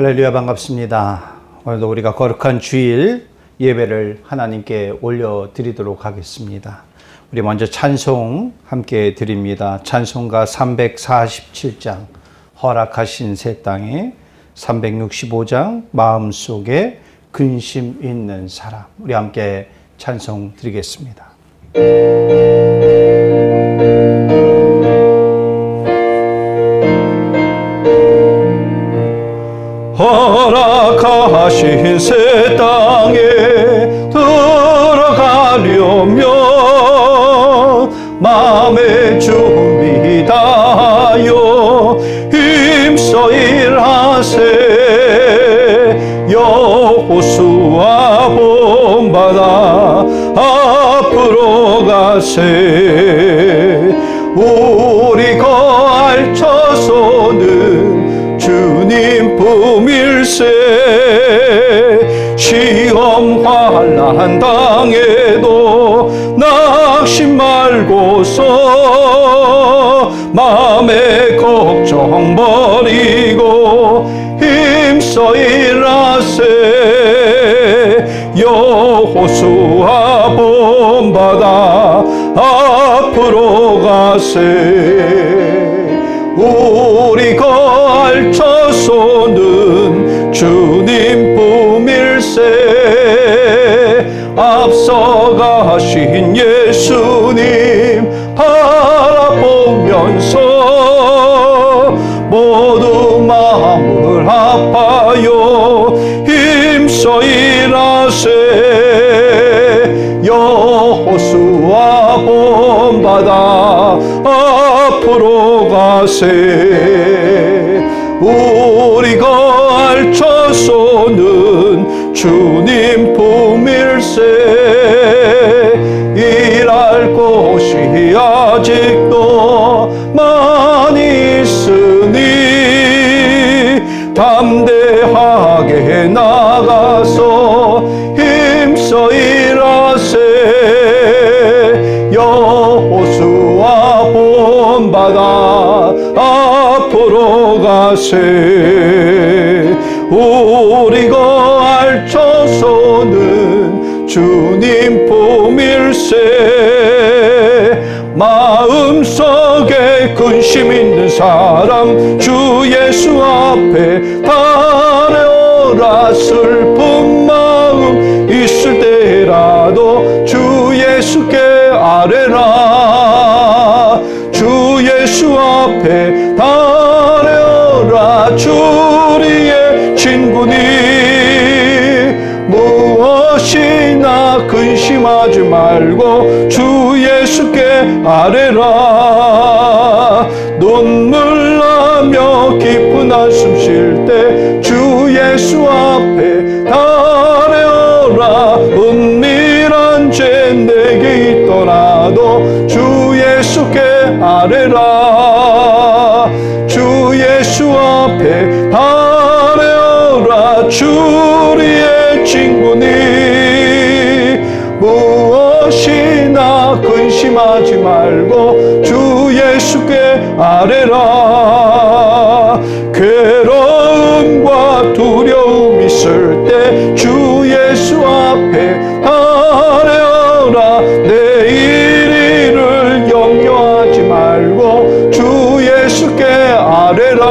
할렐루야, 반갑습니다. 오늘도 우리가 거룩한 주일 예배를 하나님께 올려드리도록 하겠습니다. 우리 먼저 찬송 함께 드립니다. 찬송가 347장 허락하신 새 땅에 365장 마음속에 근심 있는 사람, 우리 함께 찬송 드리겠습니다. 허락하신 새 땅에 들어가려면 마음의 준비 다하여 힘써 일하세. 여호수아 본받아 앞으로 가세. 우리 거알쳐서는 주님 품일세. 시험 환난 당해도 낙심 말고서 마음의 걱정 버리고 힘써 일하세. 여호수아 본받아 앞으로 가세. 우리 거알쳐서는 주님 품일세. 앞서가신 예수님 바라보면서 모두 마음을 아파요 힘써 일하세. 여호수아 본받아 앞으로 가세. 우리 거알쳐서는 주님 품일세. 일할 곳이 아직도 많이 있으니 담대하게 나가서 힘써 일하세. 여호수아 본받아 앞으로 가세. 우리 거알쳐서는 주님 품일세. 마음속에 근심 있는 사람 주 예수 앞에 달려라. 슬픈 마음 있을 때라도 주 예수께 아뢰라. 주 예수 앞에 달려라. 주리의 친구니 무엇이나 근심하지 말고 주 예수께 아뢰라. 눈물 나며 깊은 한숨 쉴 때 주 예수 앞에 달려라. 은밀한 죄 내게 있더라도 주 예수께 아뢰라. 주 예수 앞에 달려라. 주리의 친구니 무엇이나 근심하지 말고 주 예수께 아뢰라. 괴로움과 두려움 있을 때 주 예수 앞에 달려라. 내일 일을 염려하지 말고 주 예수께 아뢰라.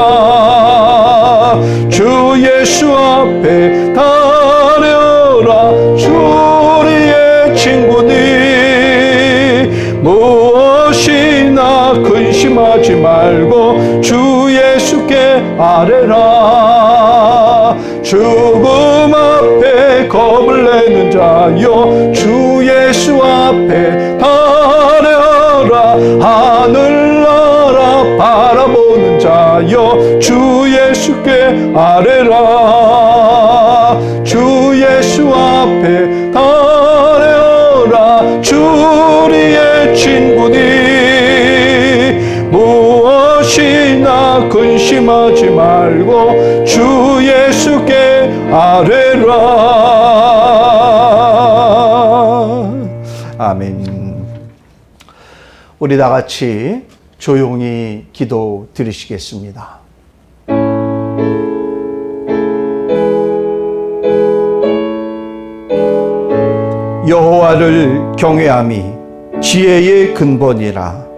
주 예수 앞에 달려라. 주리의 친구니 무엇이나 근심하지 말고 주 예수께 아뢰라. 죽음 앞에 겁을 내는 자여 주 예수 앞에 달려라. 하늘나라 바라보는 자여 주 예수께 아뢰라. 주 예수 앞에 달려라. 주리의 친구니 무엇이나 근심하지 말고 주 예수께 아뢰라. 아멘. 우리 다 같이 조용히 기도 드리시겠습니다. 여호와를 경외함이 지혜의 근본이라.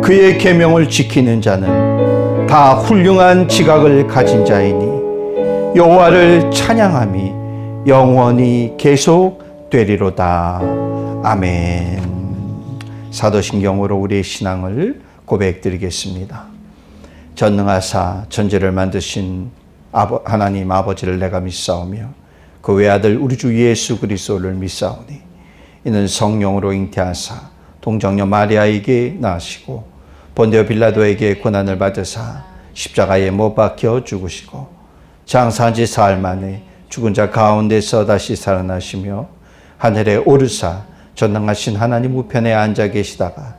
그의 계명을 지키는 자는 다 훌륭한 지각을 가진 자이니 여호와를 찬양함이 영원히 계속되리로다. 아멘. 사도신경으로 우리의 신앙을 고백드리겠습니다. 전능하사 천지를 만드신 하나님 아버지를 내가 믿사오며 그 외아들 우리 주 예수 그리스도를 믿사오니 이는 성령으로 잉태하사 동정녀 마리아에게 나시고 본디오 빌라도에게 고난을 받으사 십자가에 못 박혀 죽으시고 장사한 지 사흘 만에 죽은 자 가운데서 다시 살아나시며 하늘에 오르사 전능하신 하나님 우편에 앉아 계시다가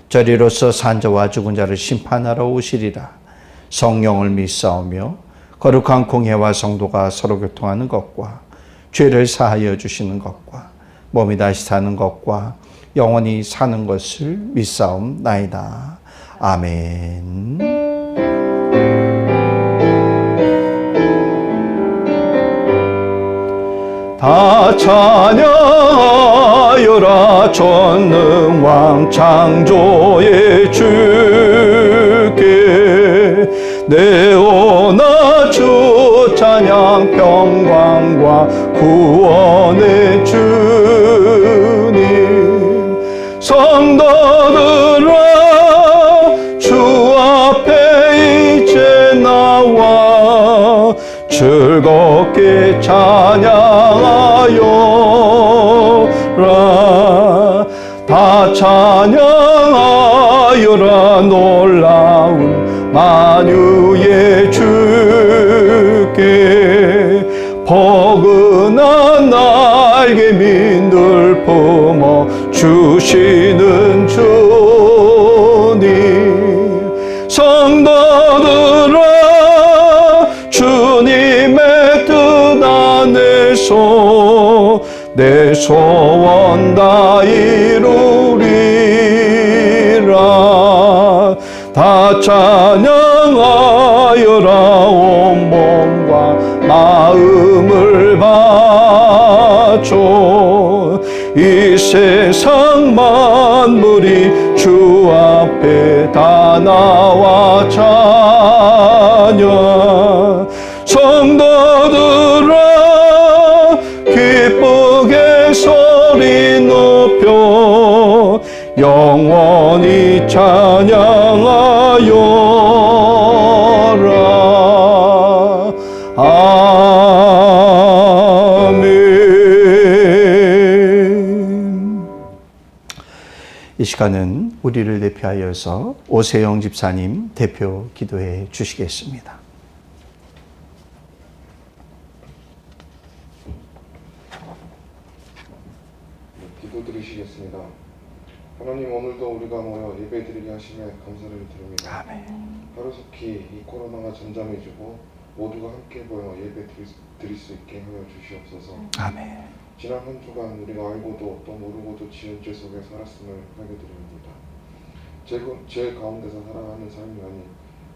저리로서 산자와 죽은 자를 심판하러 오시리라. 성령을 믿사오며 거룩한 공회와 성도가 서로 교통하는 것과 죄를 사하여 주시는 것과 몸이 다시 사는 것과 영원히 사는 것을 믿사옵나이다. 아멘. 다 찬양하여라 전능왕 창조의 주께 내오나 주 찬양 평강과 구원의 주님. 성도들아 주 앞에 이제 나와 즐겁게 찬양하여라. 다 찬양하여라 놀라운 만유의 주께. 포근한 날개 민들 품어 주시는 주님. 성도들아 주님의 뜻 안에서 내 소원 다 이루리라. 다 찬양하여라 온 몸과 마음을 바쳐. 이 세상 만물이 주 앞에 다 나와 찬양. 성도들아 기쁘게 소리 높여 영원히 찬양하여라. 아멘. 이 시간은 우리를 대표하여서 오세영 집사님 대표 기도해 주시겠습니다. 기도드리시겠습니다. 하나님, 오늘도 우리가 모여 예배드리게 하심에 감사를 드립니다. 아멘. 하루속히 이 코로나가 잠잠해지고 모두가 함께 모여 예배 드릴 수 있게 하여 주시옵소서. 아멘. 지난 한 주간 우리가 알고도 또 모르고도 지은 죄 속에 살았음을 회개 드립니다. 죄 가운데서 살아가는 삶이 아닌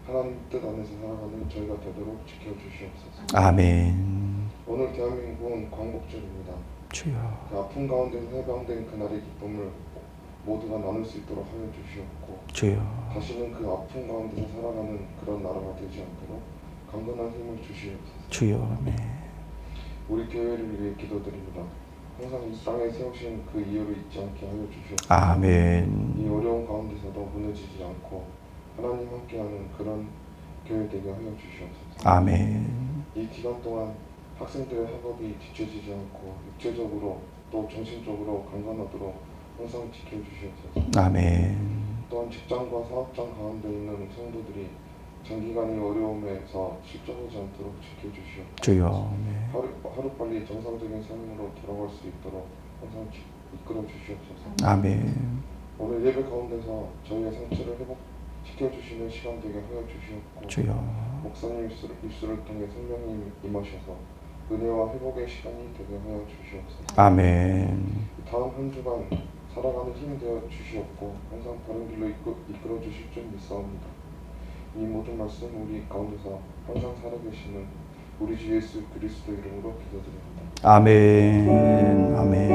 하나님 뜻 안에서 살아가는 저희가 되도록 지켜주시옵소서. 아멘. 오늘 대한민국은 광복절입니다. 주여. 그 아픔 가운데서 해방된 그날의 기쁨을 모두가 나눌 수 있도록 하여 주시옵고, 주여. 다시는 그 아픔 가운데서 살아가는 그런 나라가 되지 않도록 강건한 힘을 주시옵소서. 주여. 아멘. 우리 교회를 위해 기도드립니다. 항상 이 땅에 세우신 그 이유를 잊지 않게 하여 주시옵소서. 아멘. 이 어려운 가운데서도 무너지지 않고 하나님 함께하는 그런 교회 되게 하여 주시옵소서. 아멘. 이 기간 동안 학생들의 학업이 뒤처지지 않고 육체적으로 또 정신적으로 강건하도록 항상 지켜주시옵소서. 아멘. 또한 직장과 사업장 가운데 있는 성도들이 장기간의 어려움에서 실족하지 않도록 지켜주시옵소서. 주여. 아멘. 하루빨리 정상적인 삶으로 돌아갈 수 있도록 항상 이끌어 주시옵소서. 아멘. 오늘 예배 가운데서 저희의 상처를 회복시켜주시는 시간 되게 하여 주시옵고, 주여. 목사님 입술을 통해 성령님 임하셔서 은혜와 회복의 시간이 되게 하여 주시옵소서. 아멘. 다음 한 주간 살아가는 힘이 되어 주시옵고 항상 바른 길로 이끌어 주실 줄 믿사옵니다. 이 모든 말씀 우리 가운데서 항상 살아계시는 우리 주 예수 그리스도 이름으로 기도드립니다. 아멘. 아멘.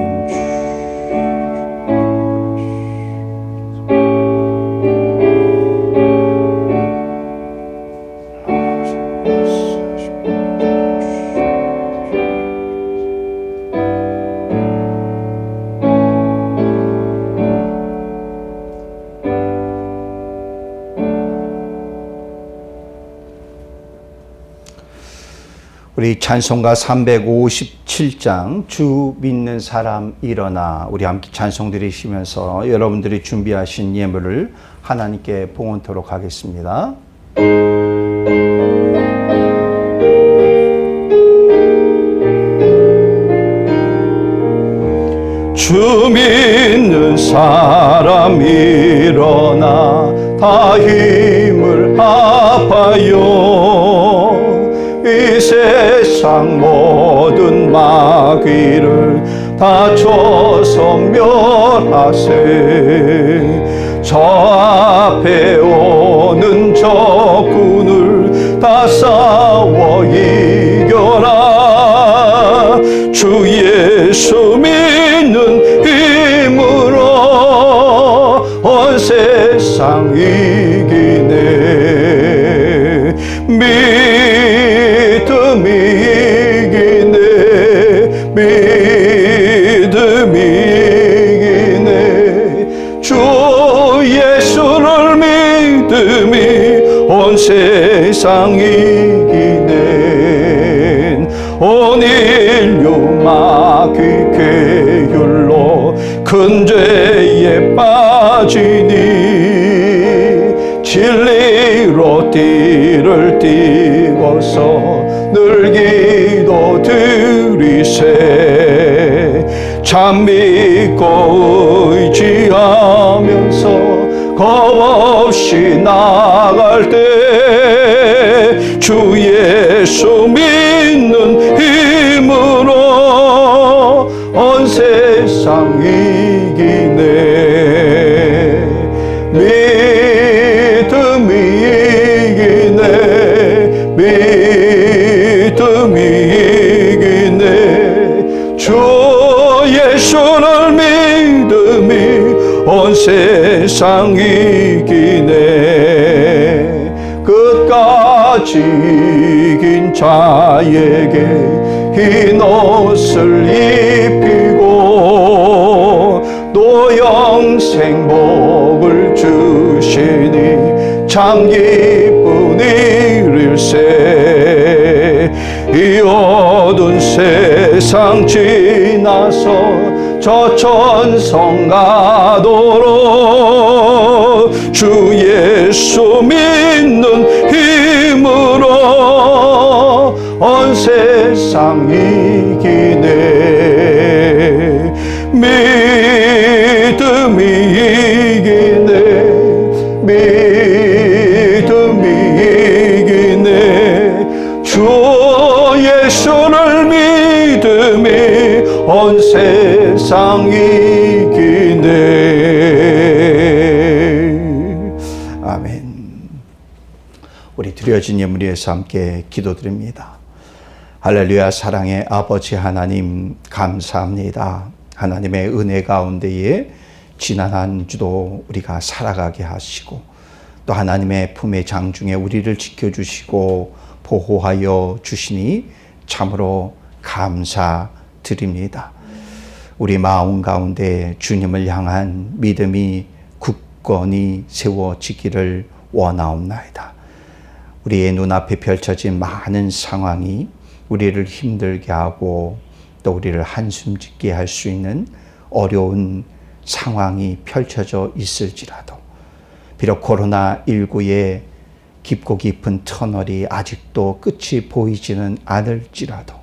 우리 찬송가 357장 주 믿는 사람 일어나, 우리 함께 찬송 드리시면서 여러분들이 준비하신 예물을 하나님께 봉헌토록 하겠습니다. 주 믿는 사람 일어나, 다 힘을 합하여 이 세상 모든 마귀를 다 쳐서 멸하세. 저 앞에 오는 적군을 다 싸워 이겨라. 주 예수 믿는 힘으로 온 세상 이기네. 믿음이 이기네. 믿음이 이기네. 주 예수를 믿음이 온 세상 이기네. 온 인류 마귀 계율로 큰 죄에 빠지니 진리로 띠를 띠고서 늘 기도 드리세. 참 믿고 의지하면서 겁없이 나갈 때 주 예수 믿는 힘으로 온 세상 이기네. 믿음이 이기네. 믿음이 이기네. 주 예수를 믿음이 온 세상 이기네. 끝까지 이긴 자에게 흰 옷을 입히고 또 영생 복을 주시니 참 기쁜 일일세. 이 어두운 세상 지나서 저 천성 가도록 주 예수 믿는 힘으로 온 세상 이기네. 믿음이 이기네. 믿음이 이기네. 주 예수를 믿음이 온 세상 이기네. 아멘. 우리 드려진 예물 위해서 함께 기도드립니다. 할렐루야. 사랑의 아버지 하나님, 감사합니다. 하나님의 은혜 가운데에 지난 한 주도 우리가 살아가게 하시고 또 하나님의 품의 장중에 우리를 지켜주시고 보호하여 주시니 참으로 감사드립니다. 우리 마음 가운데 주님을 향한 믿음이 굳건히 세워지기를 원하옵나이다. 우리의 눈앞에 펼쳐진 많은 상황이 우리를 힘들게 하고 또 우리를 한숨 짓게 할 수 있는 어려운 상황이 펼쳐져 있을지라도, 비록 코로나19의 깊고 깊은 터널이 아직도 끝이 보이지는 않을지라도,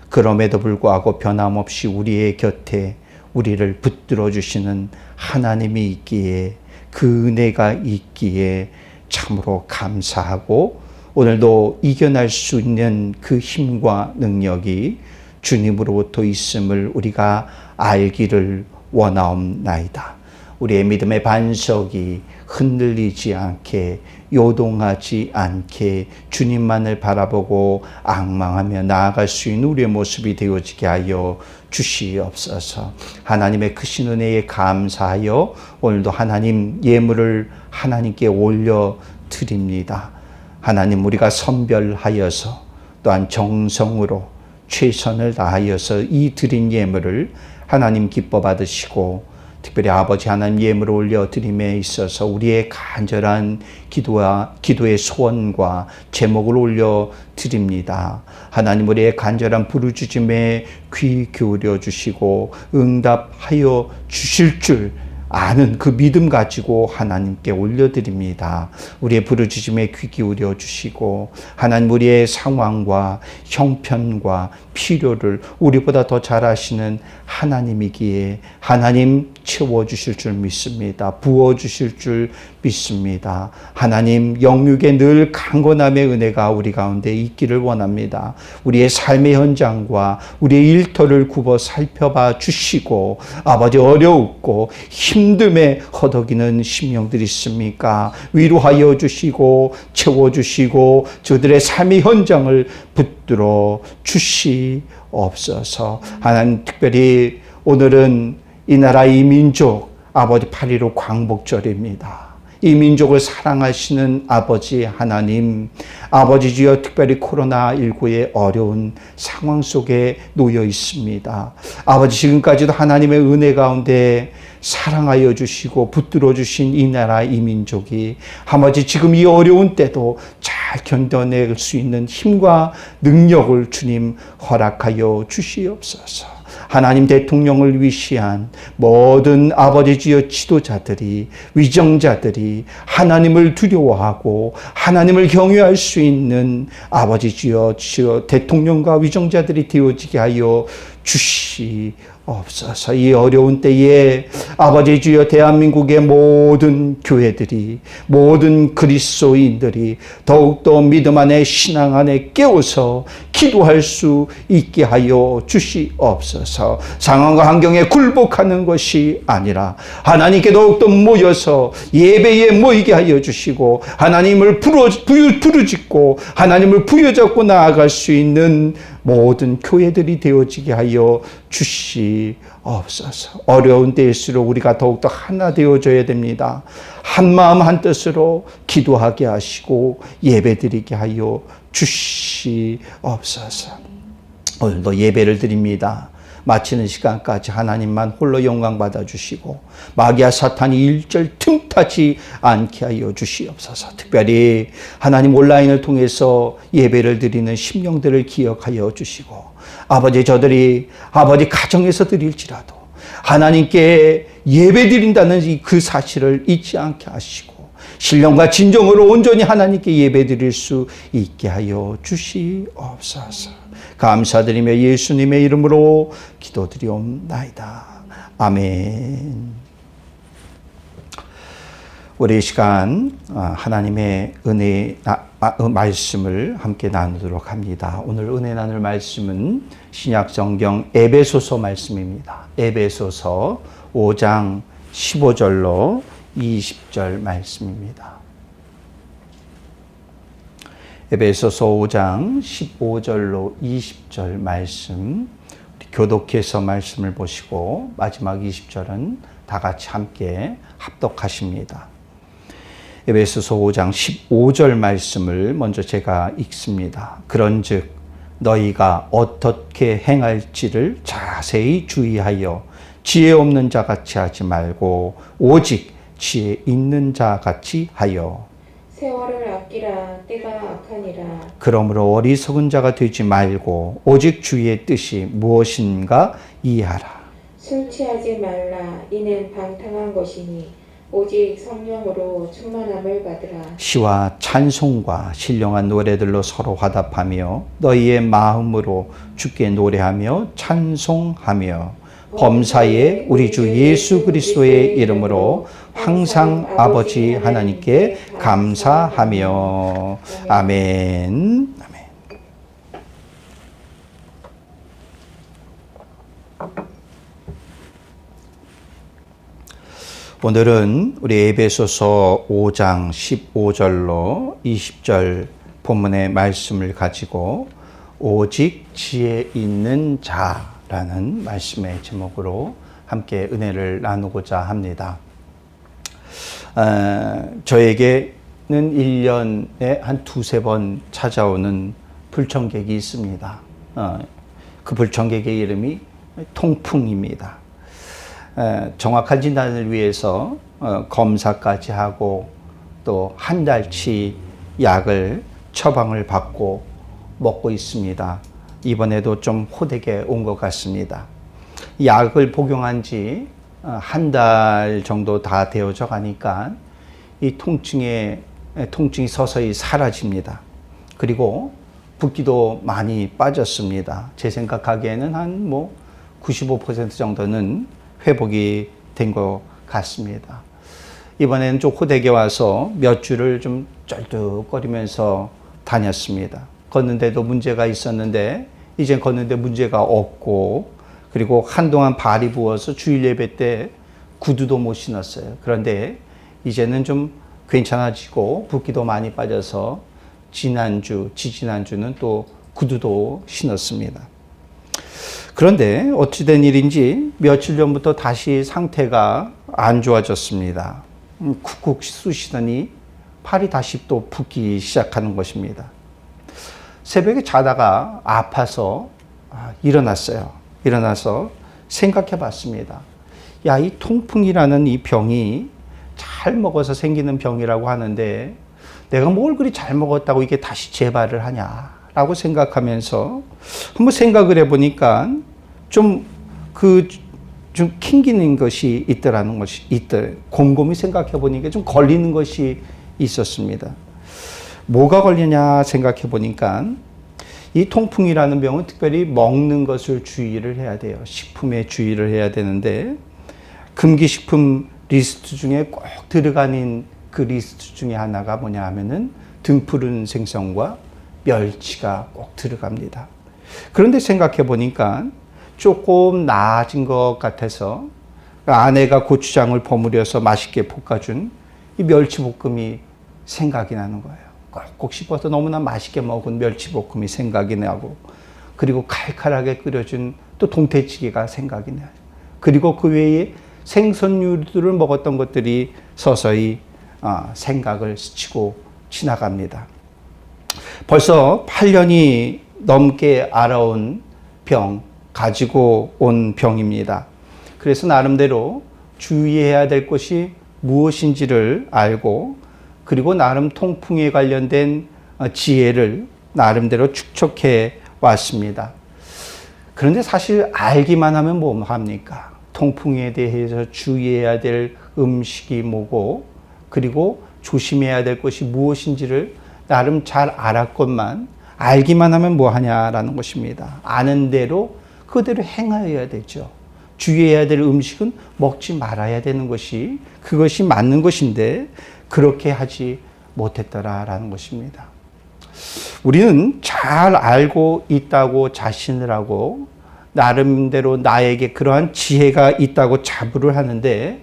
그럼에도 불구하고 변함없이 우리의 곁에 우리를 붙들어 주시는 하나님이 있기에, 그 은혜가 있기에 참으로 감사하고, 오늘도 이겨낼 수 있는 그 힘과 능력이 주님으로부터 있음을 우리가 알기를 원하옵나이다. 우리의 믿음의 반석이 흔들리지 않게, 요동하지 않게 주님만을 바라보고 앙망하며 나아갈 수 있는 우리의 모습이 되어지게 하여 주시옵소서. 하나님의 크신 은혜에 감사하여 오늘도 하나님 예물을 하나님께 올려드립니다. 하나님, 우리가 선별하여서 또한 정성으로 최선을 다하여서 이 드린 예물을 하나님 기뻐 받으시고, 특별히 아버지 하나님 예물을 올려드림에 있어서 우리의 간절한 기도의 소원과 제목을 올려드립니다. 하나님, 우리의 간절한 부르짖음에 귀 기울여 주시고 응답하여 주실 줄 아는 그 믿음 가지고 하나님께 올려드립니다. 우리의 부르짖음에 귀 기울여 주시고, 하나님 우리의 상황과 형편과 필요를 우리보다 더 잘 아시는 하나님이기에 하나님 채워주실 줄 믿습니다. 부어주실 줄 믿습니다. 하나님, 영육의 늘 강건함의 은혜가 우리 가운데 있기를 원합니다. 우리의 삶의 현장과 우리의 일터를 굽어 살펴봐 주시고, 아버지 어려웠고 힘듦에 허덕이는 심령들이 있습니까? 위로하여 주시고 채워주시고 저들의 삶의 현장을 붙들어 주시옵소서. 하나님, 특별히 오늘은 이 나라 이 민족 아버지 8.15 광복절입니다. 이 민족을 사랑하시는 아버지 하나님, 아버지 주여, 특별히 코로나19의 어려운 상황 속에 놓여 있습니다. 아버지, 지금까지도 하나님의 은혜 가운데 사랑하여 주시고 붙들어 주신 이 나라 이 민족이 아버지 지금 이 어려운 때도 잘 견뎌낼 수 있는 힘과 능력을 주님 허락하여 주시옵소서. 하나님, 대통령을 위시한 모든 아버지 주여 지도자들이, 위정자들이 하나님을 두려워하고 하나님을 경외할 수 있는 아버지 주여 대통령과 위정자들이 되어지게 하여 주시옵소서. 이 어려운 때에 아버지 주여 대한민국의 모든 교회들이, 모든 그리스도인들이 더욱더 믿음 안에 신앙 안에 깨어서 기도할 수 있게 하여 주시옵소서. 상황과 환경에 굴복하는 것이 아니라 하나님께 더욱더 모여서 예배에 모이게 하여 주시고 하나님을 부르짖고 하나님을 부여잡고 나아갈 수 있는 모든 교회들이 되어지게 하여 주시옵소서. 어려운 때일수록 우리가 더욱더 하나 되어져야 됩니다. 한 마음 한 뜻으로 기도하게 하시고 예배드리게 하여 주시옵소서. 오늘도 예배를 드립니다. 마치는 시간까지 하나님만 홀로 영광 받아주시고 마귀와 사탄이 일절 틈타지 않게 하여 주시옵소서. 특별히 하나님 온라인을 통해서 예배를 드리는 심령들을 기억하여 주시고, 아버지 저들이 아버지 가정에서 드릴지라도 하나님께 예배 드린다는 그 사실을 잊지 않게 하시고 신령과 진정으로 온전히 하나님께 예배 드릴 수 있게 하여 주시옵소서. 감사드리며 예수님의 이름으로 기도드리옵나이다. 아멘. 우리 이 시간 하나님의 은혜 말씀을 함께 나누도록 합니다. 오늘 은혜 나눌 말씀은 신약성경 에베소서 말씀입니다. 에베소서 5장 15절로 20절 말씀입니다. 에베소서 5장 15절로 20절 말씀, 우리 교독해서 말씀을 보시고 마지막 20절은 다 같이 함께 합독하십니다. 에베소서 5장 15절 말씀을 먼저 제가 읽습니다. 그런즉 너희가 어떻게 행할지를 자세히 주의하여 지혜 없는 자같이 하지 말고 오직 지혜 있는 자같이 하여 세월을 아끼라. 때가 악하니라. 그러므로 어리석은 자가 되지 말고 오직 주의 뜻이 무엇인가 이해하라. 술 취하지 말라. 이는 방탕한 것이니 오직 성령으로 충만함을 받으라. 시와 찬송과 신령한 노래들로 서로 화답하며 너희의 마음으로 주께 노래하며 찬송하며 범사에 우리 주 예수 그리스도의 이름으로 항상 아버지 하나님께 감사하며 아멘. 아멘. 오늘은 우리 에베소서 5장 15절로 20절 본문의 말씀을 가지고 오직 지혜 있는 자라는 말씀의 제목으로 함께 은혜를 나누고자 합니다. 저에게는 1년에 한 두세 번 찾아오는 불청객이 있습니다. 그 불청객의 이름이 통풍입니다. 정확한 진단을 위해서 검사까지 하고 또 한 달치 약을 처방을 받고 먹고 있습니다. 이번에도 좀 호되게 온 것 같습니다. 약을 복용한 지 한 달 정도 다 되어져 가니까 이 통증이 서서히 사라집니다. 그리고 붓기도 많이 빠졌습니다. 제 생각하기에는 한 95% 정도는 회복이 된 것 같습니다. 이번에는 좀 호되게 와서 몇 주를 좀 쩔뚝거리면서 다녔습니다. 걷는데도 문제가 있었는데 이제 걷는데 문제가 없고, 그리고 한동안 발이 부어서 주일 예배 때 구두도 못 신었어요. 그런데 이제는 좀 괜찮아지고 붓기도 많이 빠져서 지지난주는 또 구두도 신었습니다. 그런데 어찌된 일인지 며칠 전부터 다시 상태가 안 좋아졌습니다. 쿡쿡 쑤시더니 팔이 다시 또 붓기 시작하는 것입니다. 새벽에 자다가 아파서 일어났어요. 일어나서 생각해 봤습니다. 야, 이 통풍이라는 이 병이 잘 먹어서 생기는 병이라고 하는데 내가 뭘 그리 잘 먹었다고 이게 다시 재발을 하냐라고 생각하면서 한번 생각을 해보니까 좀 킹기는 것이 있더라는 것이 곰곰이 생각해 보니까 좀 걸리는 것이 있었습니다. 뭐가 걸리냐 생각해 보니까 이 통풍이라는 병은 특별히 먹는 것을 주의를 해야 돼요. 식품에 주의를 해야 되는데 금기식품 리스트 중에 꼭 들어가는 그 리스트 중에 하나가 뭐냐 하면은 등푸른 생선과 멸치가 꼭 들어갑니다. 그런데 생각해 보니까 조금 나아진 것 같아서 아내가 고추장을 버무려서 맛있게 볶아준 이 멸치볶음이 생각이 나는 거예요. 꼭꼭 씹어서 너무나 맛있게 먹은 멸치볶음이 생각이 나고, 그리고 칼칼하게 끓여준 또 동태찌개가 생각이 나요. 그리고 그 외에 생선류들을 먹었던 것들이 서서히 생각을 스치고 지나갑니다. 벌써 8년이 넘게 알아온 병, 가지고 온 병입니다. 그래서 나름대로 주의해야 될 것이 무엇인지를 알고, 그리고 나름 통풍에 관련된 지혜를 나름대로 축적해 왔습니다. 그런데 사실 알기만 하면 뭐 합니까? 통풍에 대해서 주의해야 될 음식이 뭐고, 그리고 조심해야 될 것이 무엇인지를 나름 잘 알았건만 알기만 하면 뭐 하냐라는 것입니다. 아는 대로 그대로 행하여야 되죠. 주의해야 될 음식은 먹지 말아야 되는 것이 그것이 맞는 것인데 그렇게 하지 못했더라라는 것입니다. 우리는 잘 알고 있다고 자신을 하고 나름대로 나에게 그러한 지혜가 있다고 자부를 하는데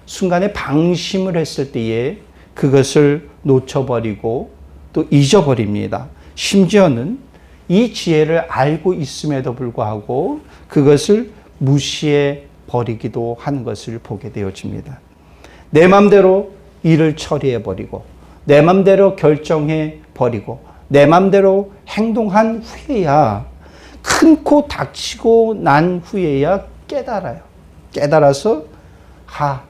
순간에 방심을 했을 때에 그것을 놓쳐버리고 또 잊어버립니다. 심지어는 이 지혜를 알고 있음에도 불구하고 그것을 무시해 버리기도 하는 것을 보게 되어집니다. 내 맘대로 일을 처리해 버리고 내 맘대로 결정해 버리고 내 맘대로 행동한 후에야, 큰 코 닥치고 난 후에야 깨달아요. 깨달아서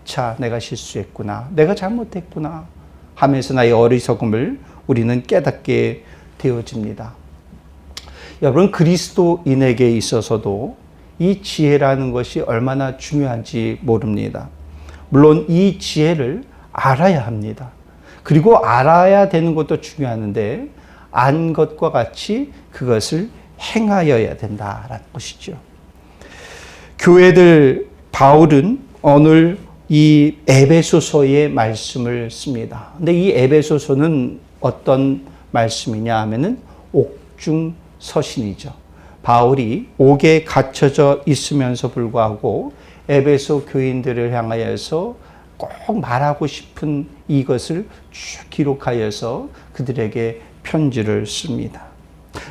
차 내가 실수했구나, 내가 잘못했구나 하면서 나의 어리석음을 우리는 깨닫게 되어집니다. 여러분, 그리스도인에게 있어서도 이 지혜라는 것이 얼마나 중요한지 모릅니다. 물론 이 지혜를 알아야 합니다. 그리고 알아야 되는 것도 중요한데 안 것과 같이 그것을 행하여야 된다라는 것이죠. 교회들, 바울은 오늘 이 에베소서의 말씀을 씁니다. 근데 이 에베소서는 어떤 말씀이냐 하면은 옥중서신이죠. 바울이 옥에 갇혀져 있으면서 불구하고 에베소 교인들을 향하여서 꼭 말하고 싶은 이것을 쭉 기록하여서 그들에게 편지를 씁니다.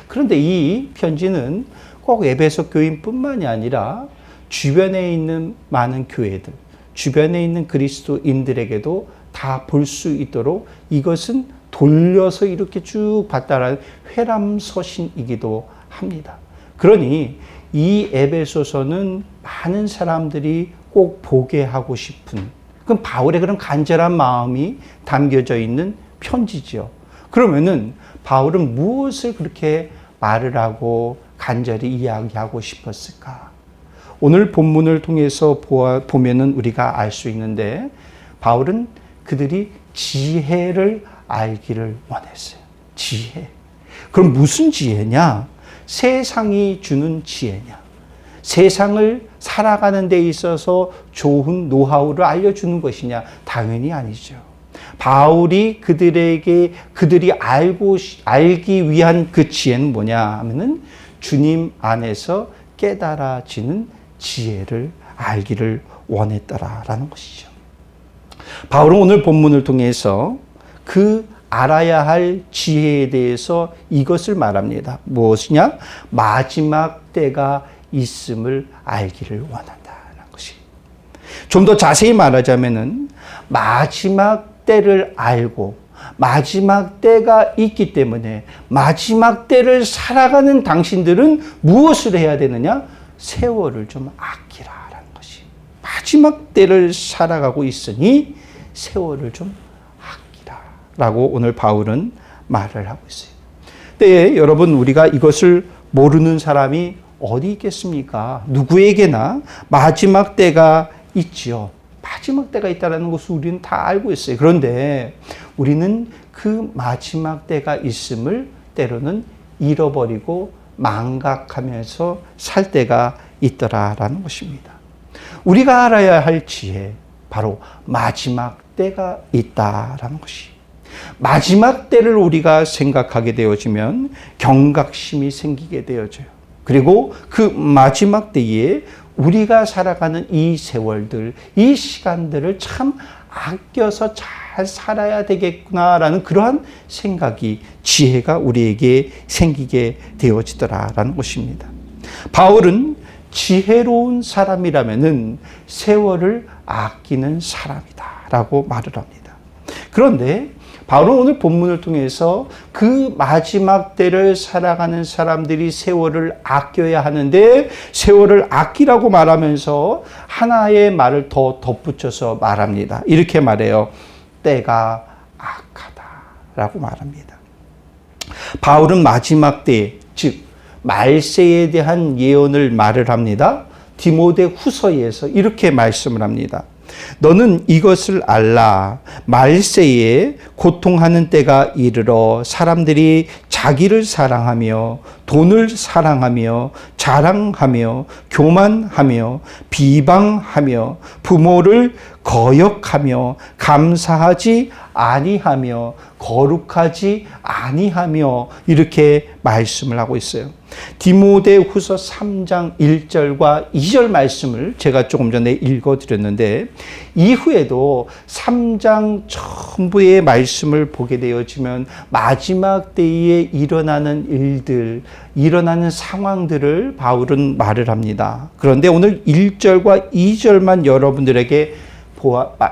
그런데 이 편지는 꼭 에베소 교인뿐만이 아니라 주변에 있는 많은 교회들, 주변에 있는 그리스도인들에게도 다 볼 수 있도록 이것은 돌려서 이렇게 쭉 봤다라는 회람서신이기도 합니다. 그러니 이 에베소서는 많은 사람들이 꼭 보게 하고 싶은, 그럼 바울의 그런 간절한 마음이 담겨져 있는 편지죠. 그러면은 바울은 무엇을 그렇게 말을 하고 간절히 이야기하고 싶었을까? 오늘 본문을 통해서 보면은 우리가 알 수 있는데, 바울은 그들이 지혜를 알기를 원했어요. 지혜. 그럼 무슨 지혜냐? 세상이 주는 지혜냐? 세상을 살아가는 데 있어서 좋은 노하우를 알려주는 것이냐? 당연히 아니죠. 바울이 그들이 알기 위한 그 지혜는 뭐냐 하면은 주님 안에서 깨달아지는 지혜를 알기를 원했더라라는 것이죠. 바울은 오늘 본문을 통해서 그 알아야 할 지혜에 대해서 이것을 말합니다. 무엇이냐? 마지막 때가 있음을 알기를 원한다는 것이. 좀 더 자세히 말하자면은 마지막 때를 알고 마지막 때가 있기 때문에 마지막 때를 살아가는 당신들은 무엇을 해야 되느냐? 세월을 좀 아끼라라는 것이. 마지막 때를 살아가고 있으니 세월을 좀 아끼라라고 오늘 바울은 말을 하고 있어요. 네, 여러분, 우리가 이것을 모르는 사람이 어디 있겠습니까? 누구에게나 마지막 때가 있지요. 마지막 때가 있다는 것을 우리는 다 알고 있어요. 그런데 우리는 그 마지막 때가 있음을 때로는 잃어버리고 망각하면서 살 때가 있더라라는 것입니다. 우리가 알아야 할 지혜, 바로 마지막 때가 있다라는 것이. 마지막 때를 우리가 생각하게 되어지면 경각심이 생기게 되어져요. 그리고 그 마지막 때에 우리가 살아가는 이 세월들, 이 시간들을 참 아껴서 잘 살아야 되겠구나라는 그러한 생각이, 지혜가 우리에게 생기게 되어지더라라는 것입니다. 바울은 지혜로운 사람이라면은 세월을 아끼는 사람이다라고 말을 합니다. 그런데 바울은 오늘 본문을 통해서 그 마지막 때를 살아가는 사람들이 세월을 아껴야 하는데, 세월을 아끼라고 말하면서 하나의 말을 더 덧붙여서 말합니다. 이렇게 말해요. 때가 악하다라고 말합니다. 바울은 마지막 때, 즉 말세에 대한 예언을 말을 합니다. 디모데 후서에서 이렇게 말씀을 합니다. 너는 이것을 알라. 말세에 고통하는 때가 이르러 사람들이 자기를 사랑하며 돈을 사랑하며 자랑하며 교만하며 비방하며 부모를 거역하며 감사하지 아니하며 거룩하지 아니하며, 이렇게 말씀을 하고 있어요. 디모데 후서 3장 1절과 2절 말씀을 제가 조금 전에 읽어드렸는데, 이후에도 3장 전부의 말씀을 보게 되어지면 마지막 때에 일어나는 일들, 일어나는 상황들을 바울은 말을 합니다. 그런데 오늘 1절과 2절만 여러분들에게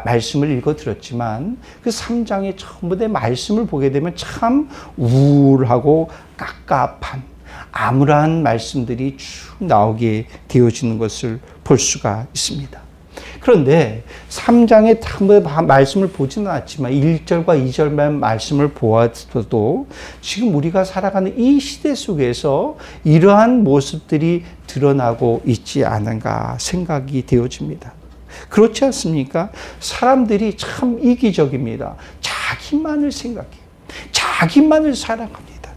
말씀을 읽어드렸지만, 그 3장의 전부 의 말씀을 보게 되면 참 우울하고 깝깝한 암울한 말씀들이 쭉 나오게 되어지는 것을 볼 수가 있습니다. 그런데 3장의 전부 말씀을 보지는 않았지만 1절과 2절만 말씀을 보아도 지금 우리가 살아가는 이 시대 속에서 이러한 모습들이 드러나고 있지 않은가 생각이 되어집니다. 그렇지 않습니까? 사람들이 참 이기적입니다. 자기만을 생각해요. 자기만을 사랑합니다.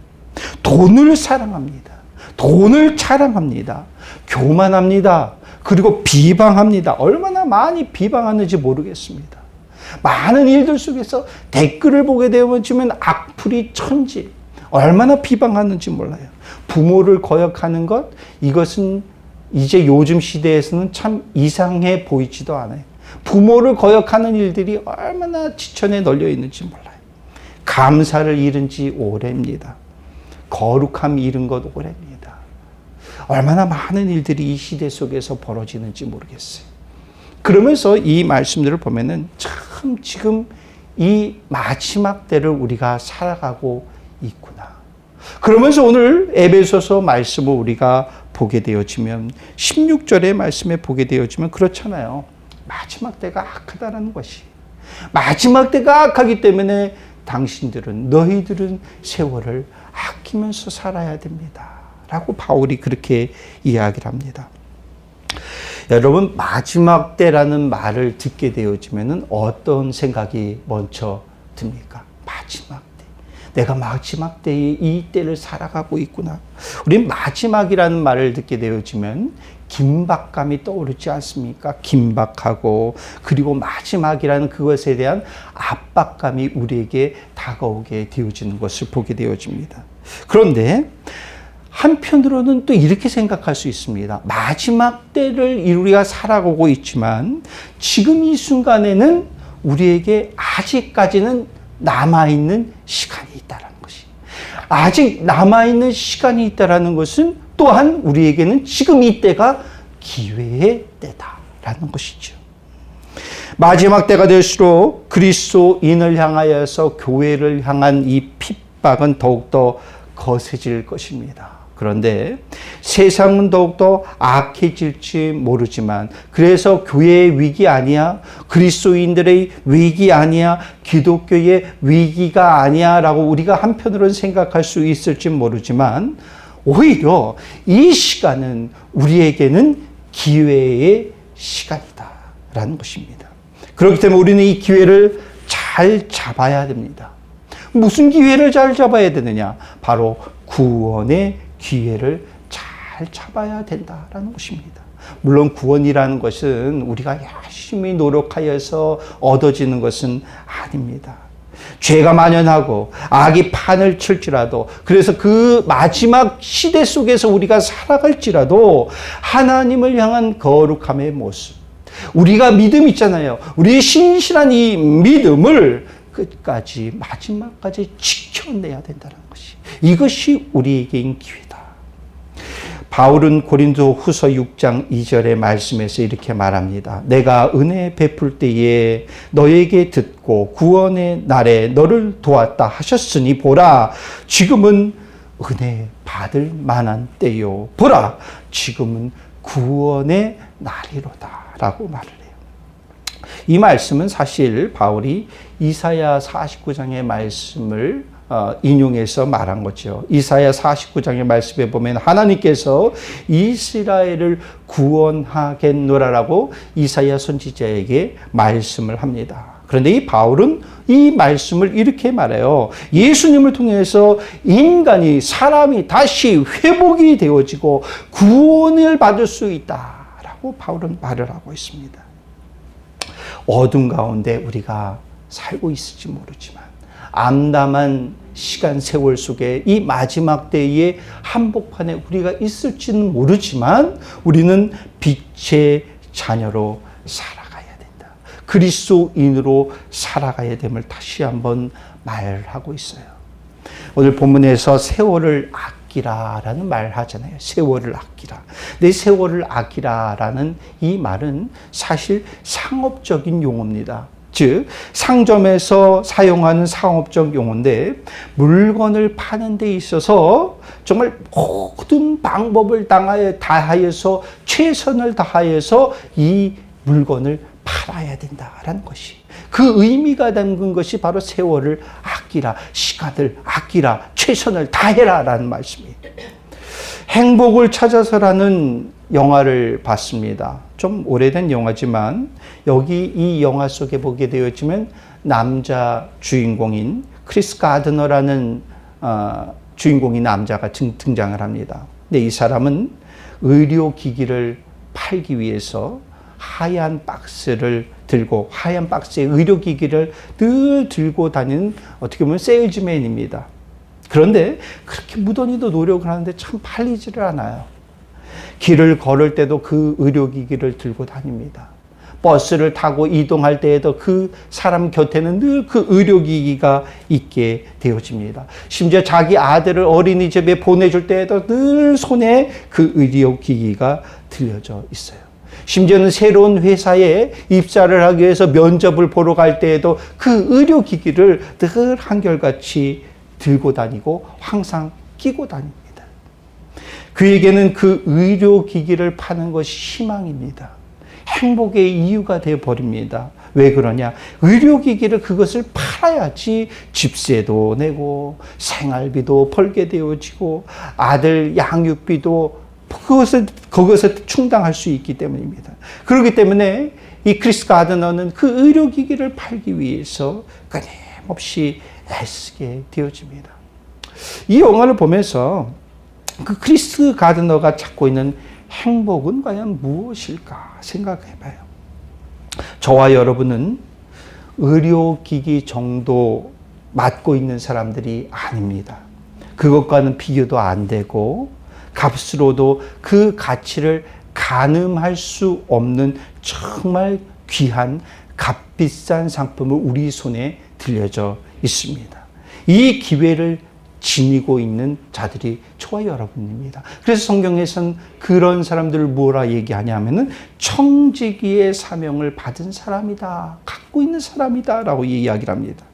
돈을 사랑합니다. 돈을 자랑합니다. 교만합니다. 그리고 비방합니다. 얼마나 많이 비방하는지 모르겠습니다. 많은 일들 속에서 댓글을 보게 되면 악플이 천지, 얼마나 비방하는지 몰라요. 부모를 거역하는 것, 이것은 이제 요즘 시대에서는 참 이상해 보이지도 않아요. 부모를 거역하는 일들이 얼마나 지천에 널려 있는지 몰라요. 감사를 잃은 지 오래입니다. 거룩함 잃은 것 오래입니다. 얼마나 많은 일들이 이 시대 속에서 벌어지는지 모르겠어요. 그러면서 이 말씀들을 보면은 참 지금 이 마지막 때를 우리가 살아가고 있구나. 그러면서 오늘 에베소서 말씀을 우리가 보게 되어지면 16절의 말씀에 보게 되어지면 그렇잖아요. 마지막 때가 악하다는 것이. 마지막 때가 악하기 때문에 너희들은 세월을 아끼면서 살아야 됩니다. 라고 바울이 그렇게 이야기를 합니다. 여러분, 마지막 때라는 말을 듣게 되어지면 어떤 생각이 먼저 듭니까? 마지막 때. 내가 마지막 때에 이 때를 살아가고 있구나. 우린 마지막이라는 말을 듣게 되어지면 긴박감이 떠오르지 않습니까? 긴박하고, 그리고 마지막이라는 그것에 대한 압박감이 우리에게 다가오게 되어지는 것을 보게 되어집니다. 그런데 한편으로는 또 이렇게 생각할 수 있습니다. 마지막 때를 우리가 살아가고 있지만 지금 이 순간에는 우리에게 아직까지는 남아있는 시간이 있다는 것이. 아직 남아있는 시간이 있다는 것은 또한 우리에게는 지금 이 때가 기회의 때다라는 것이죠. 마지막 때가 될수록 그리스도인을 향하여서 교회를 향한 이 핍박은 더욱더 거세질 것입니다. 그런데 세상은 더욱더 악해질지 모르지만, 그래서 교회의 위기 아니야? 그리스도인들의 위기 아니야? 기독교의 위기가 아니야? 라고 우리가 한편으로는 생각할 수 있을지 모르지만, 오히려 이 시간은 우리에게는 기회의 시간이다 라는 것입니다. 그렇기 때문에 우리는 이 기회를 잘 잡아야 됩니다. 무슨 기회를 잘 잡아야 되느냐? 바로 구원의 기회를 잘 잡아야 된다라는 것입니다. 물론 구원이라는 것은 우리가 열심히 노력하여서 얻어지는 것은 아닙니다. 죄가 만연하고 악이 판을 칠지라도, 그래서 그 마지막 시대 속에서 우리가 살아갈지라도 하나님을 향한 거룩함의 모습, 우리가 믿음 있잖아요. 우리의 신실한 이 믿음을 끝까지 마지막까지 지켜내야 된다는 것이, 이것이 우리에게인 기회다. 바울은 고린도 후서 6장 2절의 말씀에서 이렇게 말합니다. 내가 은혜 베풀 때에 너에게 듣고 구원의 날에 너를 도왔다 하셨으니 보라, 지금은 은혜 받을 만한 때요. 보라, 지금은 구원의 날이로다 라고 말을 해요. 이 말씀은 사실 바울이 이사야 49장의 말씀을 인용해서 말한 거죠. 이사야 49장의 말씀에 보면 하나님께서 이스라엘을 구원하겠노라라고 이사야 선지자에게 말씀을 합니다. 그런데 이 바울은 이 말씀을 이렇게 말해요. 예수님을 통해서 사람이 다시 회복이 되어지고 구원을 받을 수 있다라고 바울은 말을 하고 있습니다. 어둠 가운데 우리가 살고 있을지 모르지만, 암담한 시간 세월 속에 이 마지막 때의 한복판에 우리가 있을지는 모르지만 우리는 빛의 자녀로 살아가야 된다. 그리스도인으로 살아가야 됨을 다시 한번 말하고 있어요. 오늘 본문에서 세월을 아끼라라는 말을 하잖아요. 세월을 아끼라. 내 세월을 아끼라라는 이 말은 사실 상업적인 용어입니다. 즉 상점에서 사용하는 상업적 용어인데, 물건을 파는 데 있어서 정말 모든 방법을 다하여서 최선을 다하여서 이 물건을 팔아야 된다라는 것이, 그 의미가 담긴 것이 바로 세월을 아끼라, 시간을 아끼라, 최선을 다해라라는 말씀이에요. 행복을 찾아서라는 영화를 봤습니다. 좀 오래된 영화지만 여기 이 영화 속에 보게 되었지만 남자 주인공인 크리스 가드너라는 주인공인 남자가 등장을 합니다. 근데 이 사람은 의료기기를 팔기 위해서 하얀 박스에 의료기기를 늘 들고 다니는, 어떻게 보면 세일즈맨입니다. 그런데 그렇게 무던히도 노력을 하는데 참 팔리지를 않아요. 길을 걸을 때도 그 의료기기를 들고 다닙니다. 버스를 타고 이동할 때에도 그 사람 곁에는 늘 그 의료기기가 있게 되어집니다. 심지어 자기 아들을 어린이집에 보내줄 때에도 늘 손에 그 의료기기가 들려져 있어요. 심지어는 새로운 회사에 입사를 하기 위해서 면접을 보러 갈 때에도 그 의료기기를 늘 한결같이 들고 다니고 항상 끼고 다닙니다. 그에게는 그 의료기기를 파는 것이 희망입니다. 행복의 이유가 되어버립니다. 왜 그러냐? 의료기기를 그것을 팔아야지 집세도 내고 생활비도 벌게 되어지고 아들 양육비도 그것을 충당할 수 있기 때문입니다. 그렇기 때문에 이 크리스 가드너는 그 의료기기를 팔기 위해서 끊임없이 애쓰게 되어집니다. 이 영화를 보면서 그 크리스 가드너가 찾고 있는 행복은 과연 무엇일까 생각해봐요. 저와 여러분은 의료기기 정도 맞고 있는 사람들이 아닙니다. 그것과는 비교도 안 되고 값으로도 그 가치를 가늠할 수 없는 정말 귀한 값비싼 상품을 우리 손에 들려져 있습니다. 이 기회를 지니고 있는 자들이 저와 여러분입니다. 그래서 성경에서는 그런 사람들을 뭐라 얘기하냐면은 청지기의 사명을 받은 사람이다, 갖고 있는 사람이다 라고 이야기를 합니다.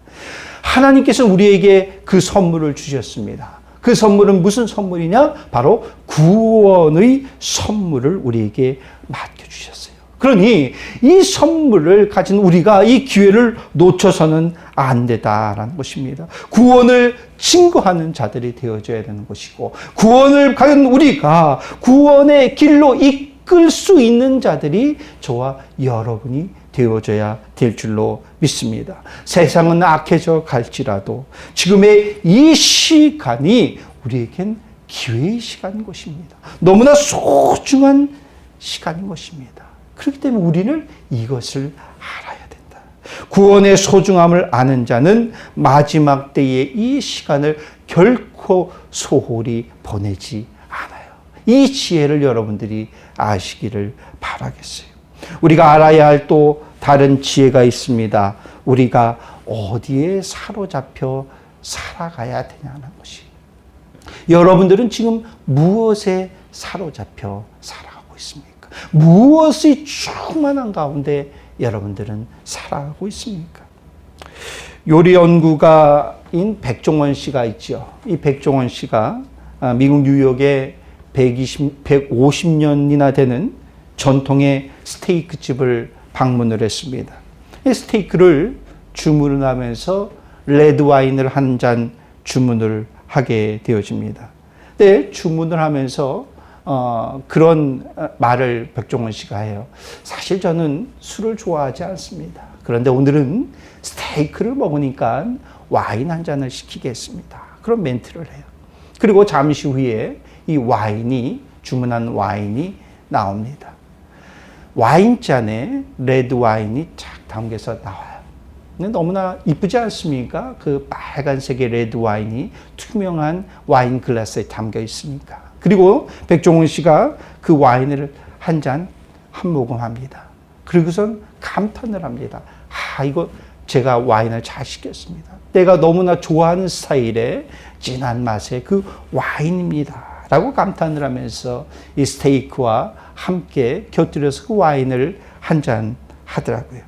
하나님께서 우리에게 그 선물을 주셨습니다. 그 선물은 무슨 선물이냐? 바로 구원의 선물을 우리에게 맡겨주셨어요. 그러니 이 선물을 가진 우리가 이 기회를 놓쳐서는 안 되다라는 것입니다. 구원을 증거하는 자들이 되어져야 되는 것이고, 구원을 과연 우리가 구원의 길로 이끌 수 있는 자들이 저와 여러분이 되어져야 될 줄로 믿습니다. 세상은 악해져 갈지라도 지금의 이 시간이 우리에겐 기회의 시간인 것입니다. 너무나 소중한 시간인 것입니다. 그렇기 때문에 우리는 이것을 알아야 된다. 구원의 소중함을 아는 자는 마지막 때의 이 시간을 결코 소홀히 보내지 않아요. 이 지혜를 여러분들이 아시기를 바라겠어요. 우리가 알아야 할 또 다른 지혜가 있습니다. 우리가 어디에 사로잡혀 살아가야 되냐는 것이. 여러분들은 지금 무엇에 사로잡혀 살아가고 있습니까? 무엇이 충만한 가운데 여러분들은 살아가고 있습니까? 요리 연구가인 백종원 씨가 있죠. 이 백종원 씨가 미국 뉴욕에 150년이나 되는 전통의 스테이크 집을 방문을 했습니다. 이 스테이크를 주문을 하면서 레드 와인을 한 잔 주문을 하게 되어집니다. 근데 주문을 하면서 그런 말을 백종원 씨가 해요. 사실 저는 술을 좋아하지 않습니다. 그런데 오늘은 스테이크를 먹으니까 와인 한 잔을 시키겠습니다. 그런 멘트를 해요. 그리고 잠시 후에 이 와인이, 주문한 와인이 나옵니다. 와인잔에 레드 와인이 쫙 담겨서 나와요. 근데 너무나 이쁘지 않습니까? 그 빨간색의 레드 와인이 투명한 와인 글라스에 담겨 있으니까. 그리고 백종원 씨가 그 와인을 한 모금 합니다. 그리고선 감탄을 합니다. 이거 제가 와인을 잘 시켰습니다. 내가 너무나 좋아하는 스타일의 진한 맛의 그 와인입니다. 라고 감탄을 하면서 이 스테이크와 함께 곁들여서 그 와인을 한 잔 하더라고요.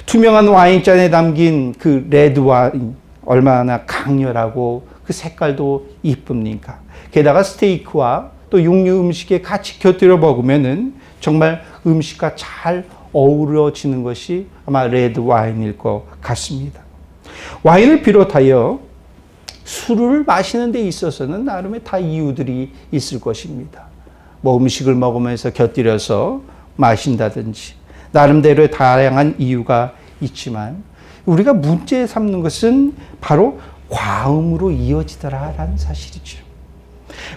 투명한 와인잔에 담긴 그 레드 와인, 얼마나 강렬하고 그 색깔도 이쁩니까? 게다가 스테이크와 또 육류 음식에 같이 곁들여 먹으면은 정말 음식과 잘 어우러지는 것이 아마 레드 와인일 것 같습니다. 와인을 비롯하여 술을 마시는 데 있어서는 나름의 다 이유들이 있을 것입니다. 뭐 음식을 먹으면서 곁들여서 마신다든지 나름대로의 다양한 이유가 있지만 우리가 문제 삼는 것은 바로 과음으로 이어지더라라는 사실이죠.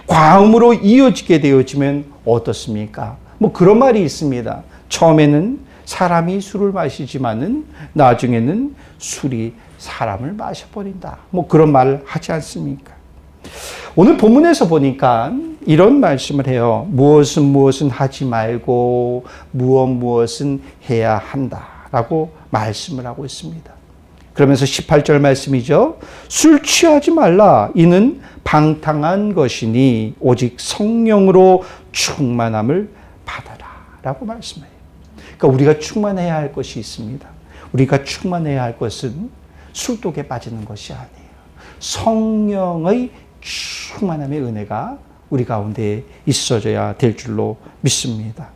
과음으로 이어지게 되어지면 어떻습니까? 뭐 그런 말이 있습니다. 처음에는 사람이 술을 마시지만은 나중에는 술이 사람을 마셔버린다. 뭐 그런 말을 하지 않습니까? 오늘 본문에서 보니까 이런 말씀을 해요. 무엇은 하지 말고 무엇은 해야 한다라고 말씀을 하고 있습니다. 그러면서 18절 말씀이죠. 술 취하지 말라. 이는 방탕한 것이니 오직 성령으로 충만함을 받아라. 라고 말씀해요. 그러니까 우리가 충만해야 할 것이 있습니다. 우리가 충만해야 할 것은 술독에 빠지는 것이 아니에요. 성령의 충만함의 은혜가 우리 가운데 있어져야 될 줄로 믿습니다.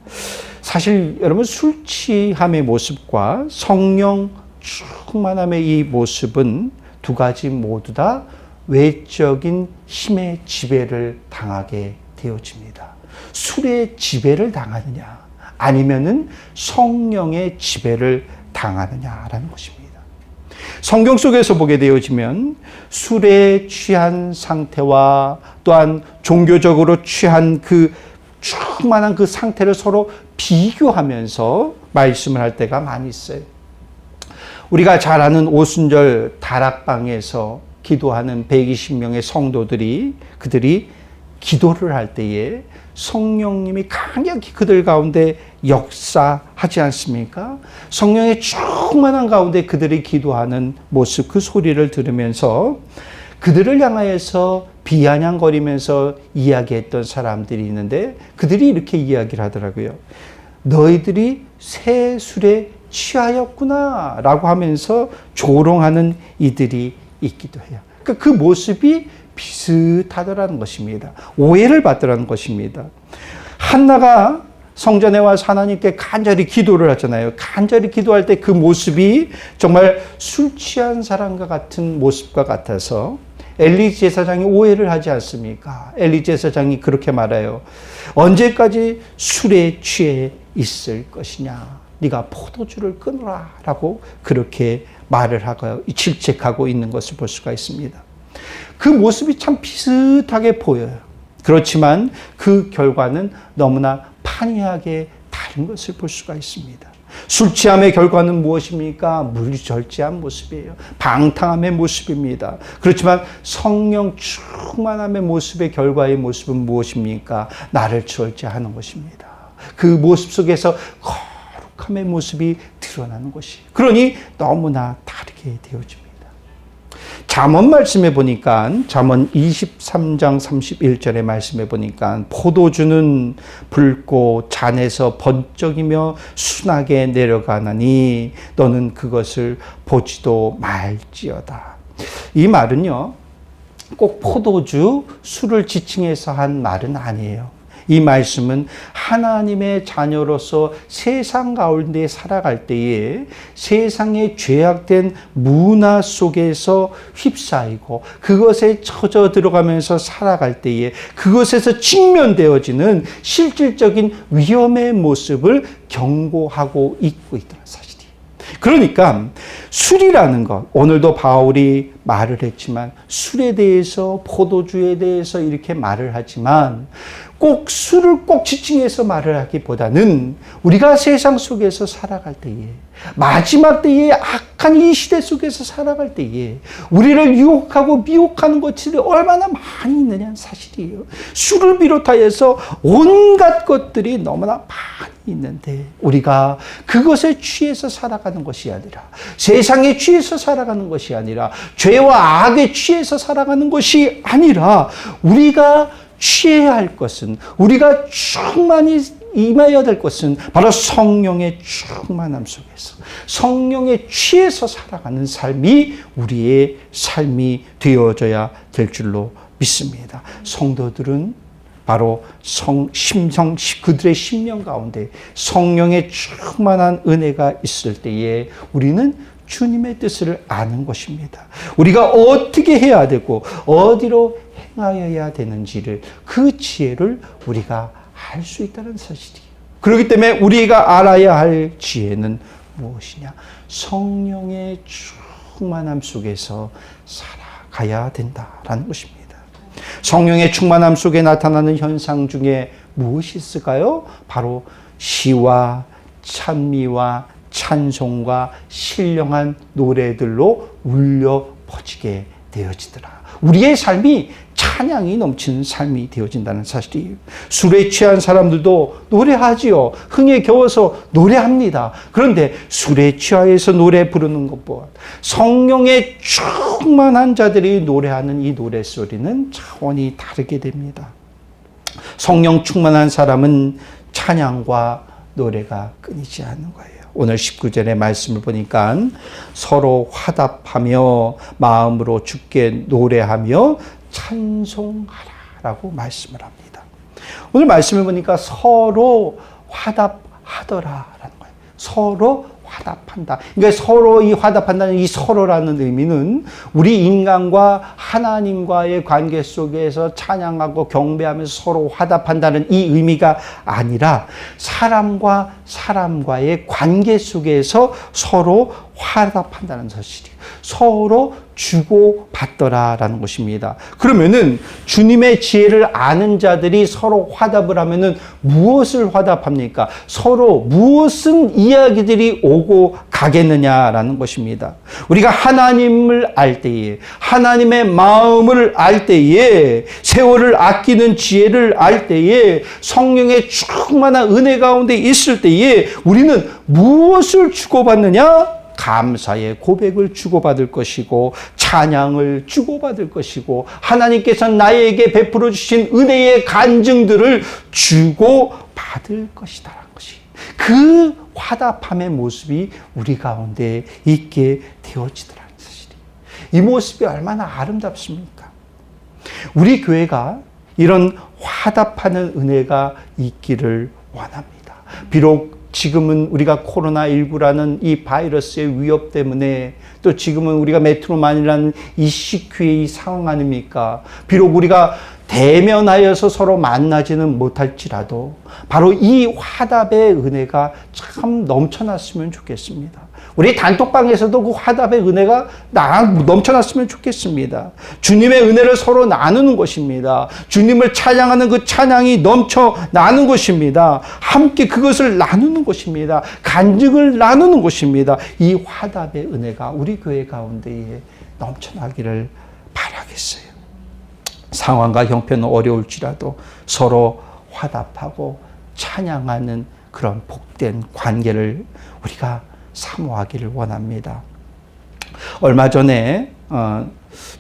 사실 여러분 술 취함의 모습과 성령 충만함의 이 모습은 두 가지 모두 다 외적인 힘의 지배를 당하게 되어집니다. 술의 지배를 당하느냐 아니면은 성령의 지배를 당하느냐라는 것입니다. 성경 속에서 보게 되어지면 술에 취한 상태와 또한 종교적으로 취한 그 충만한 그 상태를 서로 비교하면서 말씀을 할 때가 많이 있어요. 우리가 잘 아는 오순절 다락방에서 기도하는 120명의 성도들이 그들이 기도를 할 때에 성령님이 강력히 그들 가운데 역사하지 않습니까? 성령의 충만한 가운데 그들이 기도하는 모습, 그 소리를 들으면서 그들을 향하여서 비아냥거리면서 이야기했던 사람들이 있는데 그들이 이렇게 이야기를 하더라고요. 너희들이 새 술에 취하였구나 라고 하면서 조롱하는 이들이 있기도 해요. 그러니까 그 모습이 비슷하더라는 것입니다. 오해를 받더라는 것입니다. 한나가 성전에 와서 하나님께 간절히 기도를 하잖아요. 간절히 기도할 때 그 모습이 정말 술 취한 사람과 같은 모습과 같아서 엘리 제사장이 오해를 하지 않습니까? 엘리 제사장이 그렇게 말해요. 언제까지 술에 취해 있을 것이냐? 네가 포도주를 끊어라 라고 그렇게 말을 하고 질책하고 있는 것을 볼 수가 있습니다. 그 모습이 참 비슷하게 보여요. 그렇지만 그 결과는 너무나 판이하게 다른 것을 볼 수가 있습니다. 술 취함의 결과는 무엇입니까? 물절제한 모습이에요. 방탕함의 모습입니다. 그렇지만 성령 충만함의 모습의 결과의 모습은 무엇입니까? 나를 절제하는 것입니다. 그 모습 속에서 거룩함의 모습이 드러나는 것이. 그러니 너무나 다르게 되어집니다. 잠언 말씀해 보니까 잠언 23장 31절의 말씀해 보니까 포도주는 붉고 잔에서 번쩍이며 순하게 내려가나니 너는 그것을 보지도 말지어다. 이 말은요 꼭 포도주 술을 지칭해서 한 말은 아니에요. 이 말씀은 하나님의 자녀로서 세상 가운데 살아갈 때에 세상의 죄악된 문화 속에서 휩싸이고 그것에 젖어 들어가면서 살아갈 때에 그것에서 직면되어지는 실질적인 위험의 모습을 경고하고 있고 있다는 사실이에요. 그러니까 술이라는 것, 오늘도 바울이 말을 했지만 술에 대해서 포도주에 대해서 이렇게 말을 하지만 꼭 술을 꼭 지칭해서 말을 하기보다는 우리가 세상 속에서 살아갈 때에 마지막 때에 악한 이 시대 속에서 살아갈 때에 우리를 유혹하고 미혹하는 것들이 얼마나 많이 있느냐는 사실이에요. 술을 비롯하여서 온갖 것들이 너무나 많이 있는데 우리가 그것에 취해서 살아가는 것이 아니라 세상에 취해서 살아가는 것이 아니라 죄와 악에 취해서 살아가는 것이 아니라 우리가 취해야 할 것은 우리가 충만히 임해야 될 것은 바로 성령의 충만함 속에서 성령에 취해서 살아가는 삶이 우리의 삶이 되어져야 될 줄로 믿습니다. 성도들은 바로 그들의 심령 가운데 성령의 충만한 은혜가 있을 때에 우리는 주님의 뜻을 아는 것입니다. 우리가 어떻게 해야 되고 어디로 행하여야 되는지를 그 지혜를 우리가 알 수 있다는 사실이에요. 그렇기 때문에 우리가 알아야 할 지혜는 무엇이냐? 성령의 충만함 속에서 살아가야 된다라는 것입니다. 성령의 충만함 속에 나타나는 현상 중에 무엇이 있을까요? 바로 시와 찬미와 찬송과 신령한 노래들로 울려 퍼지게 되어지더라. 우리의 삶이 참 찬양이 넘치는 삶이 되어진다는 사실이에요. 술에 취한 사람들도 노래하지요. 흥에 겨워서 노래합니다. 그런데 술에 취하여서 노래 부르는 것보다 성령에 충만한 자들이 노래하는 이 노래소리는 차원이 다르게 됩니다. 성령 충만한 사람은 찬양과 노래가 끊이지 않는 거예요. 오늘 19절의 말씀을 보니까 서로 화답하며 마음으로 주께 노래하며 찬송하라라고 말씀을 합니다. 오늘 말씀을 보니까 서로 화답하더라라는 거예요. 서로 화답한다. 그러니까 서로 이 화답한다는 이 서로라는 의미는 우리 인간과 하나님과의 관계 속에서 찬양하고 경배하면서 서로 화답한다는 이 의미가 아니라 사람과 사람과의 관계 속에서 서로 화답한다는 사실이에요. 서로 주고받더라라는 것입니다. 그러면은 주님의 지혜를 아는 자들이 서로 화답을 하면은 무엇을 화답합니까? 서로 무슨 이야기들이 오고 가겠느냐라는 것입니다. 우리가 하나님을 알 때에, 하나님의 마음을 알 때에, 세월을 아끼는 지혜를 알 때에, 성령의 충만한 은혜 가운데 있을 때에 우리는 무엇을 주고받느냐? 감사의 고백을 주고받을 것이고 찬양을 주고받을 것이고 하나님께서 나에게 베풀어 주신 은혜의 간증들을 주고받을 것이다라는 것이 그 화답함의 모습이 우리 가운데 있게 되어지더라는 사실이. 이 모습이 얼마나 아름답습니까? 우리 교회가 이런 화답하는 은혜가 있기를 원합니다. 비록 지금은 우리가 코로나19라는 이 바이러스의 위협 때문에 또 지금은 우리가 메트로만이라는 이 CQ의 상황 아닙니까? 비록 우리가 대면하여서 서로 만나지는 못할지라도 바로 이 화답의 은혜가 참 넘쳐났으면 좋겠습니다. 우리 단톡방에서도 그 화답의 은혜가 넘쳐났으면 좋겠습니다. 주님의 은혜를 서로 나누는 것입니다. 주님을 찬양하는 그 찬양이 넘쳐나는 것입니다. 함께 그것을 나누는 것입니다. 간증을 나누는 것입니다. 이 화답의 은혜가 우리 교회 가운데에 넘쳐나기를 바라겠어요. 상황과 형편은 어려울지라도 서로 화답하고 찬양하는 그런 복된 관계를 우리가 사모하기를 원합니다. 얼마 전에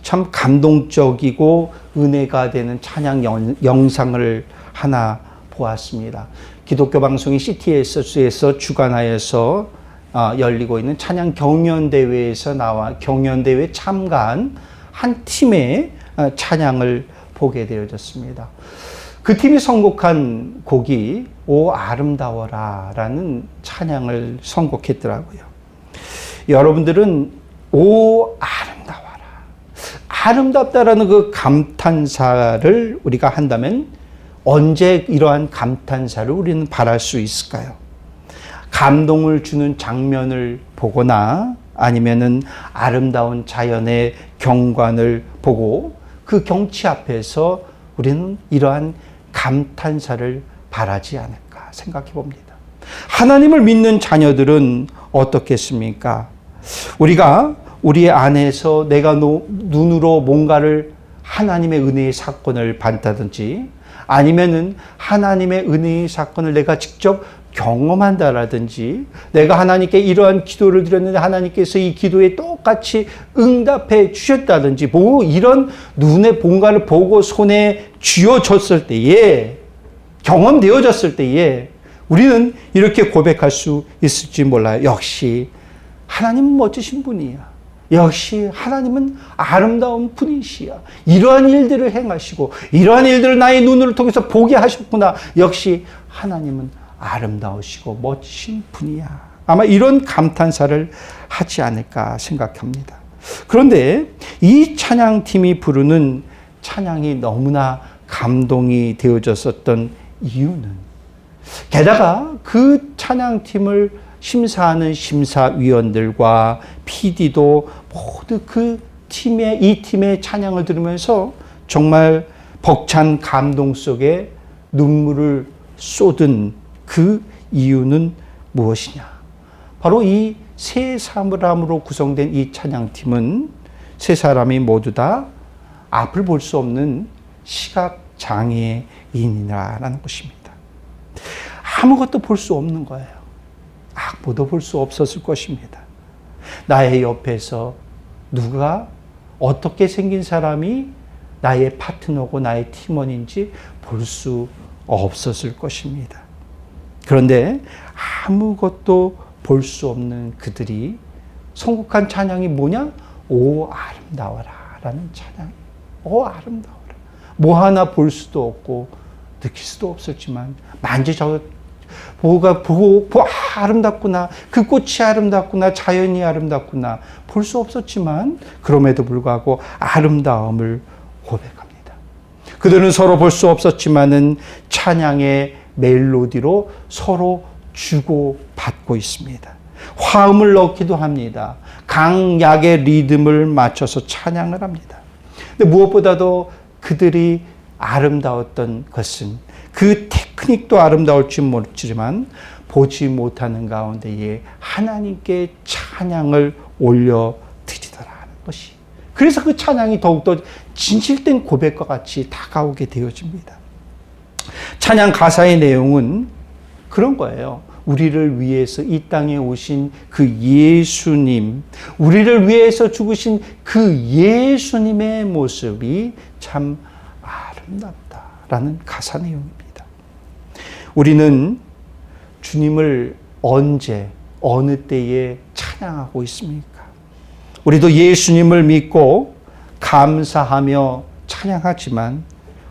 참 감동적이고 은혜가 되는 찬양 영상을 하나 보았습니다. 기독교 방송인 CTS에서 주관하여서 열리고 있는 찬양 경연대회에서 경연대회 참가한 한 팀의 찬양을 보게 되어졌습니다. 그 팀이 선곡한 곡이 오 아름다워라 라는 찬양을 선곡했더라고요. 여러분들은 오 아름다워라, 아름답다라는 그 감탄사를 우리가 한다면 언제 이러한 감탄사를 우리는 바랄 수 있을까요? 감동을 주는 장면을 보거나 아니면은 아름다운 자연의 경관을 보고 그 경치 앞에서 우리는 이러한 감탄사를 바라지 않을까 생각해 봅니다. 하나님을 믿는 자녀들은 어떻겠습니까? 우리가 우리 안에서 내가 눈으로 뭔가를 하나님의 은혜의 사건을 봤다든지 아니면은 하나님의 은혜의 사건을 내가 직접 경험한다라든지 내가 하나님께 이러한 기도를 드렸는데 하나님께서 이 기도에 똑같이 응답해 주셨다든지 뭐 이런 눈에 뭔가를 보고 손에 쥐어졌을 때에 경험되어졌을 때에 우리는 이렇게 고백할 수 있을지 몰라요. 역시 하나님은 멋지신 분이야. 역시 하나님은 아름다운 분이시야. 이러한 일들을 행하시고 이러한 일들을 나의 눈을 통해서 보게 하셨구나. 역시 하나님은 아름다우시고 멋진 분이야. 아마 이런 감탄사를 하지 않을까 생각합니다. 그런데 이 찬양팀이 부르는 찬양이 너무나 감동이 되어졌었던 이유는 게다가 그 찬양팀을 심사하는 심사위원들과 PD도 모두 이 팀의 찬양을 들으면서 정말 벅찬 감동 속에 눈물을 쏟은 그 이유는 무엇이냐? 바로 이 세 사람으로 구성된 이 찬양팀은 세 사람이 모두 다 앞을 볼 수 없는 시각장애인이라는 것입니다. 아무것도 볼 수 없는 거예요. 악보도 볼 수 없었을 것입니다. 나의 옆에서 누가 어떻게 생긴 사람이 나의 파트너고 나의 팀원인지 볼 수 없었을 것입니다. 그런데 아무것도 볼 수 없는 그들이 선곡한 찬양이 뭐냐? 오 아름다워라 라는 찬양. 오 아름다워라. 뭐 하나 볼 수도 없고 느낄 수도 없었지만 보고 아름답구나. 그 꽃이 아름답구나. 자연이 아름답구나. 볼 수 없었지만 그럼에도 불구하고 아름다움을 고백합니다. 그들은 서로 볼 수 없었지만은 찬양의 멜로디로 서로 주고받고 있습니다. 화음을 넣기도 합니다. 강약의 리듬을 맞춰서 찬양을 합니다. 근데 무엇보다도 그들이 아름다웠던 것은 그 테크닉도 아름다울지 모르지만 보지 못하는 가운데에 하나님께 찬양을 올려드리더라는 것이. 그래서 그 찬양이 더욱더 진실된 고백과 같이 다가오게 되어집니다. 찬양 가사의 내용은 그런 거예요. 우리를 위해서 이 땅에 오신 그 예수님, 우리를 위해서 죽으신 그 예수님의 모습이 참 아름답다라는 가사 내용입니다. 우리는 주님을 언제, 어느 때에 찬양하고 있습니까? 우리도 예수님을 믿고 감사하며 찬양하지만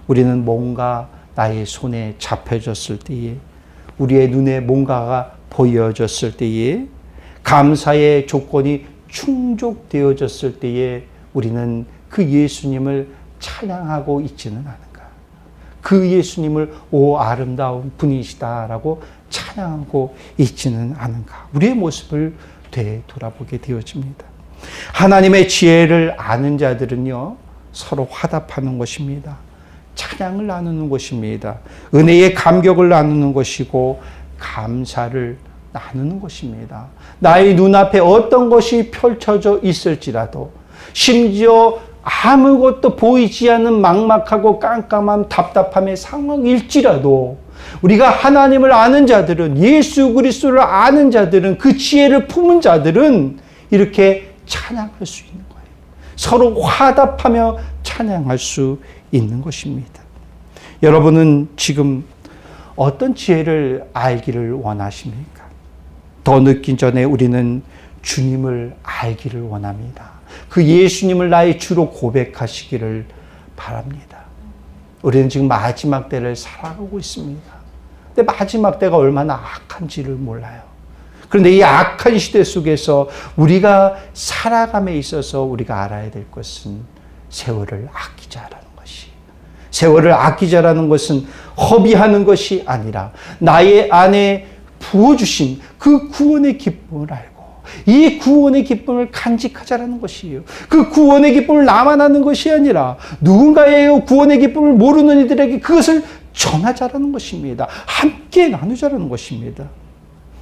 우리는 뭔가 나의 손에 잡혀졌을 때에, 우리의 눈에 뭔가가 보여졌을 때에, 감사의 조건이 충족되어졌을 때에 우리는 그 예수님을 찬양하고 있지는 않은가. 그 예수님을 오 아름다운 분이시다라고 찬양하고 있지는 않은가. 우리의 모습을 되돌아보게 되어집니다. 하나님의 지혜를 아는 자들은요, 서로 화답하는 것입니다. 찬양을 나누는 것입니다. 은혜의 감격을 나누는 것이고 감사를 나누는 것입니다. 나의 눈앞에 어떤 것이 펼쳐져 있을지라도, 심지어 아무것도 보이지 않는 막막하고 깜깜한 답답함의 상황일지라도 우리가 하나님을 아는 자들은, 예수 그리스도를 아는 자들은, 그 지혜를 품은 자들은 이렇게 찬양할 수 있는 거예요. 서로 화답하며 찬양할 수 있는 것입니다. 여러분은 지금 어떤 지혜를 알기를 원하십니까? 더 늦기 전에 우리는 주님을 알기를 원합니다. 그 예수님을 나의 주로 고백하시기를 바랍니다. 우리는 지금 마지막 때를 살아가고 있습니다. 근데 마지막 때가 얼마나 악한지를 몰라요. 그런데 이 악한 시대 속에서 우리가 살아감에 있어서 우리가 알아야 될 것은 세월을 아끼자라는 것이. 세월을 아끼자라는 것은 허비하는 것이 아니라 나의 안에 부어주신 그 구원의 기쁨을 알고 이 구원의 기쁨을 간직하자라는 것이에요. 그 구원의 기쁨을 나만 아는 것이 아니라 누군가의 구원의 기쁨을 모르는 이들에게 그것을 전하자라는 것입니다. 함께 나누자라는 것입니다.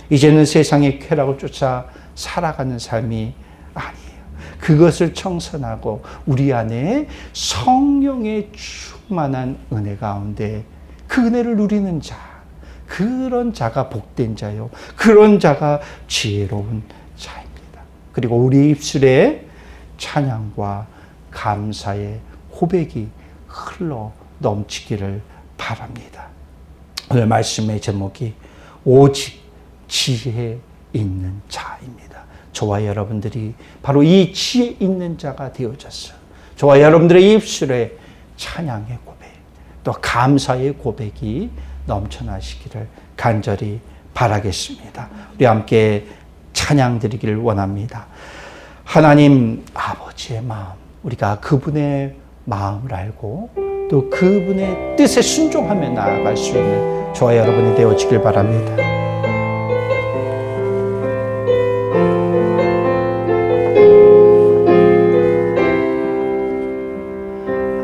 이제는 세상의 쾌락을 쫓아 살아가는 삶이 아니에요. 그것을 청산하고 우리 안에 성령의 충만한 은혜 가운데 그 은혜를 누리는 자, 그런 자가 복된 자요. 그런 자가 지혜로운 자입니다. 그리고 우리 입술에 찬양과 감사의 고백이 흘러 넘치기를 바랍니다. 오늘 말씀의 제목이 오직 지혜 있는 자입니다. 저와 여러분들이 바로 이 지혜 있는 자가 되어졌어요. 저와 여러분들의 입술에 찬양의 고백, 또 감사의 고백이 넘쳐나시기를 간절히 바라겠습니다. 우리 함께 찬양 드리기를 원합니다. 하나님 아버지의 마음, 우리가 그분의 마음을 알고 또 그분의 뜻에 순종하며 나아갈 수 있는 저와 여러분이 되어지길 바랍니다.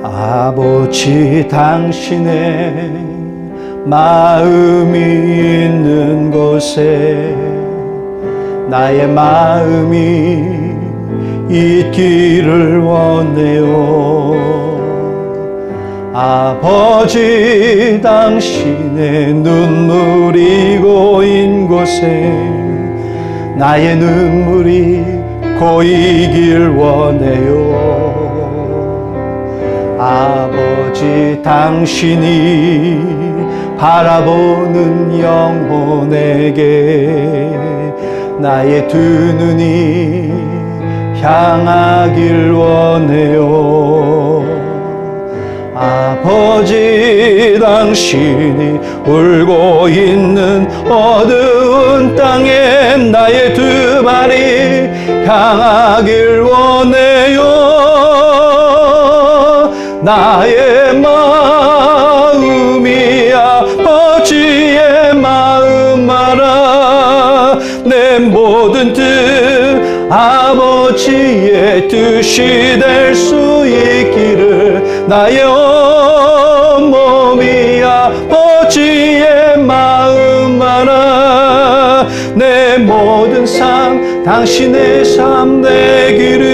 아버지, 당신의 마음이 있는 곳에 나의 마음이 있기를 원해요. 아버지 당신의 눈물이 고인 곳에 나의 눈물이 고이길 원해요. 아버지 당신이 바라보는 영혼에게 나의 두 눈이 향하길 원해요. 아버지 당신이 울고 있는 어두운 땅에 나의 두 발이 향하길 원해요. 나의 마음이 아버지의 마음 알아. 내 모든 뜻 아버지의 뜻이 될 수 있기를. 나의 온몸이 아버지의 마음 알아. 내 모든 삶 당신의 삶 되기를.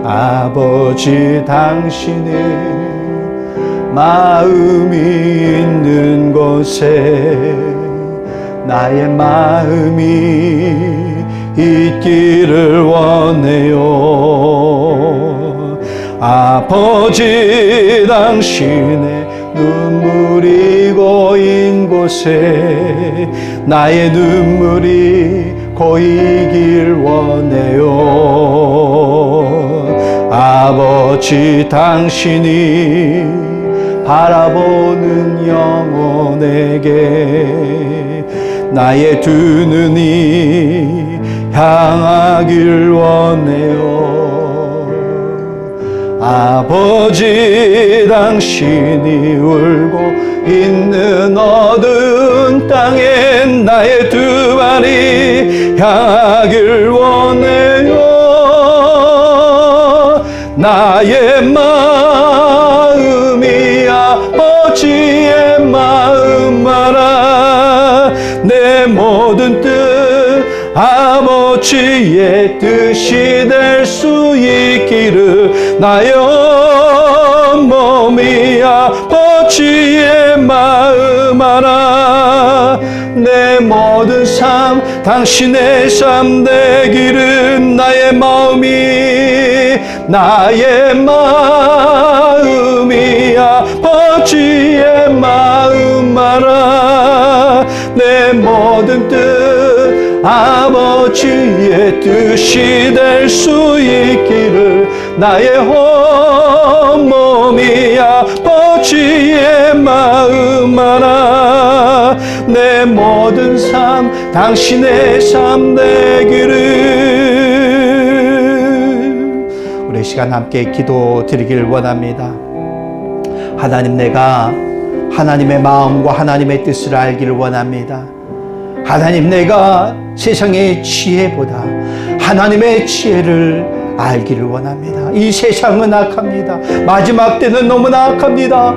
아버지 당신의 마음이 있는 곳에 나의 마음이 있기를 원해요. 아버지 당신의 눈물이 고인 곳에 나의 눈물이 고이길 원해요. 아버지 당신이 바라보는 영혼에게 나의 두 눈이 향하길 원해요. 아버지 당신이 울고 있는 어두운 땅에 나의 두 발이 향하길 원해요. 나의 마음이 아버지의 마음 알아. 내 모든 뜻 아버지의 뜻이 될 수 있기를. 나의 온몸이 아버지의 마음 알아. 내 모든 삶 당신의 삶 되기를. 나의 마음이 아버지의 마음 알아. 내 모든 뜻 아버지의 뜻이 될 수 있기를. 나의 온몸이 아버지의 마음 알아. 내 모든 삶 당신의 삶 되기를. 우리 시간 함께 기도 드리길 원합니다. 하나님, 내가 하나님의 마음과 하나님의 뜻을 알기를 원합니다. 하나님, 내가 세상의 지혜보다 하나님의 지혜를 알기를 원합니다. 이 세상은 악합니다. 마지막 때는 너무나 악합니다.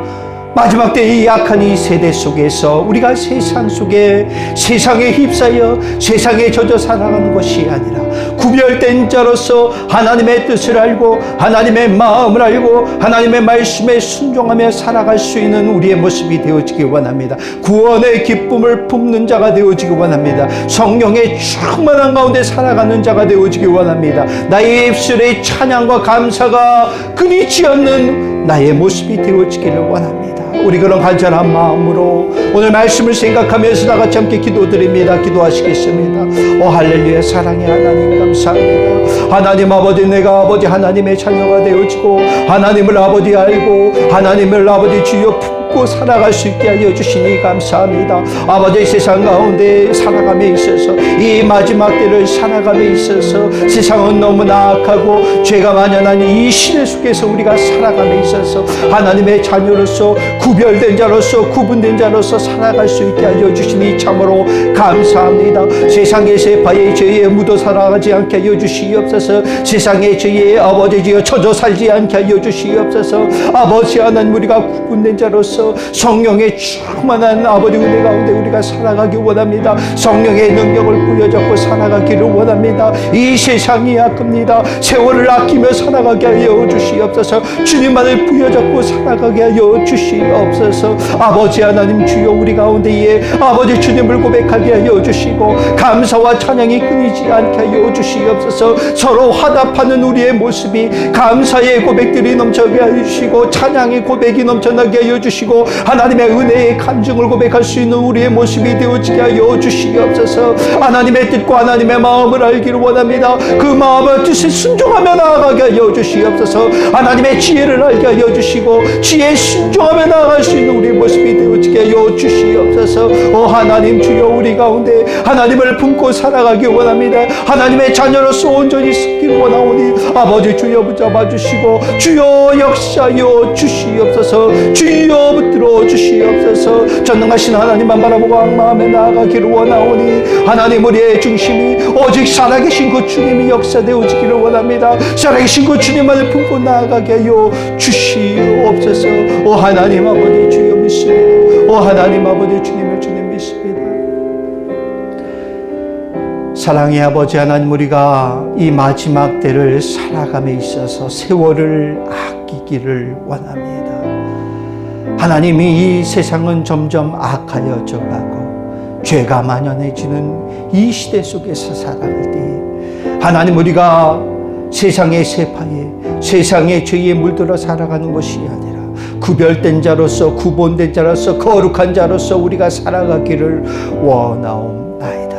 마지막 때 이 약한 이 세대 속에서 우리가 세상 속에 세상에 휩싸여 세상에 젖어 살아가는 것이 아니라 구별된 자로서 하나님의 뜻을 알고 하나님의 마음을 알고 하나님의 말씀에 순종하며 살아갈 수 있는 우리의 모습이 되어지기 원합니다. 구원의 기쁨을 품는 자가 되어지기 원합니다. 성령의 충만한 가운데 살아가는 자가 되어지기 원합니다. 나의 입술의 찬양과 감사가 끊이지 않는 나의 모습이 되어지기를 원합니다. 우리 그런 간절한 마음으로 오늘 말씀을 생각하면서 다 같이 함께 기도드립니다. 기도하시겠습니다. 오 할렐루야. 사랑의 하나님 감사합니다. 하나님 아버지, 내가 아버지 하나님의 자녀가 되어지고 하나님을 아버지 알고 하나님을 아버지 주여 품고 살아갈 수 있게 하여 주시니 감사합니다. 아버지, 세상 가운데 살아감에 있어서 이 마지막 때를 살아감에 있어서 세상은 너무나 악하고 죄가 만연한 이 시대 속에서 우리가 살아감에 있어서 하나님의 자녀로서 구별된 자로서 구분된 자로서 살아갈 수 있게 하여 주시니 참으로 감사합니다. 세상의 세파의 죄에 묻어 살아가지 않게 하여 주시옵소서. 세상의 죄에 아버지 주여 젖어 살지 않게 하여 주시옵소서. 아버지 하나님, 우리가 구분된 자로서 주시옵소서. 성령의 충만한 아버지 은혜 가운데 우리가 살아가기 원합니다. 성령의 능력을 부여잡고 살아가기를 원합니다. 이 세상이 아낍니다. 세월을 아끼며 살아가게 하여 주시옵소서. 주님만을 부여잡고 살아가게 하여 주시옵소서. 아버지 하나님 주여, 우리 가운데에 아버지 주님을 고백하게 하여 주시고 감사와 찬양이 끊이지 않게 하여 주시옵소서. 서로 화답하는 우리의 모습이 감사의 고백들이 넘쳐나게 하여 주시고 찬양의 고백이 넘쳐나게 하여 주시고 하나님의 은혜의 간증을 고백할 수 있는 우리의 모습이 되어지게 하여 주시옵소서. 하나님의 뜻과 하나님의 마음을 알기를 원합니다. 그 마음의 뜻에 순종하며 나아가게 하여 주시옵소서. 하나님의 지혜를 알게 하여 주시고 지혜에 순종하며 나아갈 수 있는 우리의 모습이 되어지게 하여 주시옵소서. 하나님 주여, 우리 가운데 하나님을 품고 살아가기 원합니다. 하나님의 자녀로서 온전히 쓰기를 원하오니 아버지 주여 붙잡아 주시고 주여 역사하여 주시옵소서. 주여 붙들어 주시옵소서. 전능하신 하나님만 바라보고 악마음에 나아가기를 원하오니 하나님, 우리의 중심이 오직 살아계신 그 주님이 역사되어지기를 원합니다. 살아계신 그 주님만을 품고 나아가게 하여 주시옵소서. 하나님 아버지 주여 믿습니다. 하나님 아버지 주님을 주님 믿습니다. 사랑의 아버지 하나님, 우리가 이 마지막 때를 살아감에 있어서 세월을 아끼기를 원합니다. 하나님이 이 세상은 점점 악하여져 가고 죄가 만연해지는 이 시대 속에서 살아갈 때 하나님, 우리가 세상의 세파에 세상의 죄에 물들어 살아가는 것이 아니라 구별된 자로서 구본된 자로서 거룩한 자로서 우리가 살아가기를 원하옵나이다.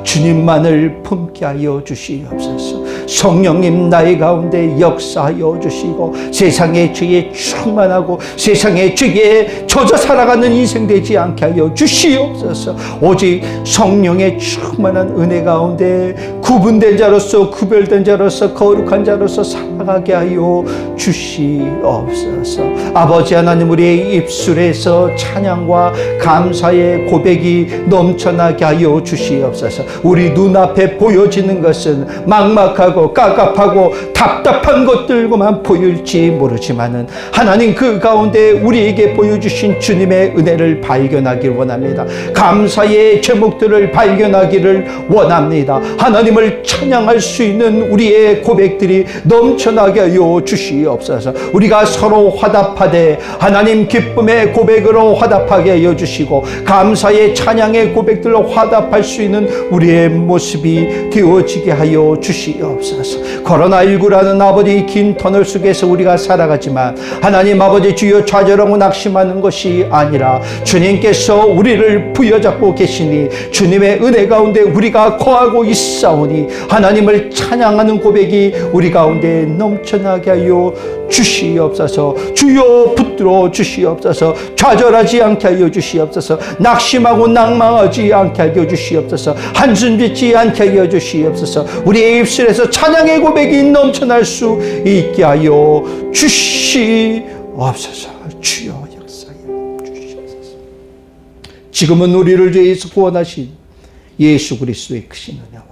주님만을 품게 하여 주시옵소서. 성령님 나의 가운데 역사하여 주시고 세상의 죄에 충만하고 세상의 죄에 젖어 살아가는 인생 되지 않게 하여 주시옵소서. 오직 성령의 충만한 은혜 가운데 구분된 자로서 구별된 자로서 거룩한 자로서 살아가게 하여 주시옵소서. 아버지 하나님, 우리의 입술에서 찬양과 감사의 고백이 넘쳐나게 하여 주시옵소서. 우리 눈앞에 보여지는 것은 막막하고 깝깝하고 답답한 것들만 보일지 모르지만은 하나님, 그 가운데 우리에게 보여주신 주님의 은혜를 발견하길 원합니다. 감사의 제목들을 발견하기를 원합니다. 하나님을 찬양할 수 있는 우리의 고백들이 넘쳐나게 하여 주시옵소서. 우리가 서로 화답하되 하나님 기쁨의 고백으로 화답하게 하여 주시고 감사의 찬양의 고백들로 화답할 수 있는 우리의 모습이 되어지게 하여 주시옵소서. 코로나19라는 아버지 긴 터널 속에서 우리가 살아가지만 하나님 아버지 주여, 좌절하고 낙심하는 것이 아니라 주님께서 우리를 부여잡고 계시니 주님의 은혜 가운데 우리가 거하고 있사오니 하나님을 찬양하는 고백이 우리 가운데 넘쳐나게 하여 주시옵소서. 주여 붙들어 주시옵소서. 좌절하지 않게 하여 주시옵소서. 낙심하고 낭망하지 않게 하여 주시옵소서. 한숨 짓지 않게 하여 주시옵소서. 우리의 입술에서 찬양의 고백이 넘쳐날 수 있게 하여 주시옵소서. 주여 역사하여 주시옵소서. 지금은 우리를 죄에서 구원하신 예수 그리스도의 크신 은혜와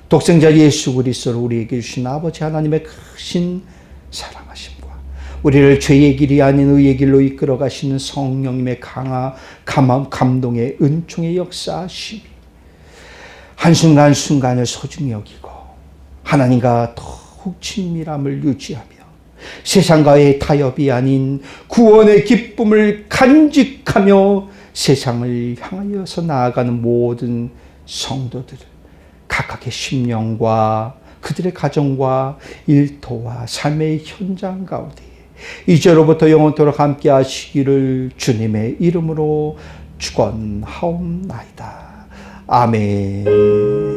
독생자 예수 그리스도를 우리에게 주신 아버지 하나님의 크신 사랑하심과 우리를 죄의 길이 아닌 의의 길로 이끌어 가시는 성령님의 감동의 은총의 역사하심이 한순간순간을 소중히 여기고 하나님과 더욱 친밀함을 유지하며 세상과의 타협이 아닌 구원의 기쁨을 간직하며 세상을 향하여서 나아가는 모든 성도들, 각각의 심령과 그들의 가정과 일터와 삶의 현장 가운데 이제로부터 영원토록 함께 하시기를 주님의 이름으로 축원하옵나이다. 아멘.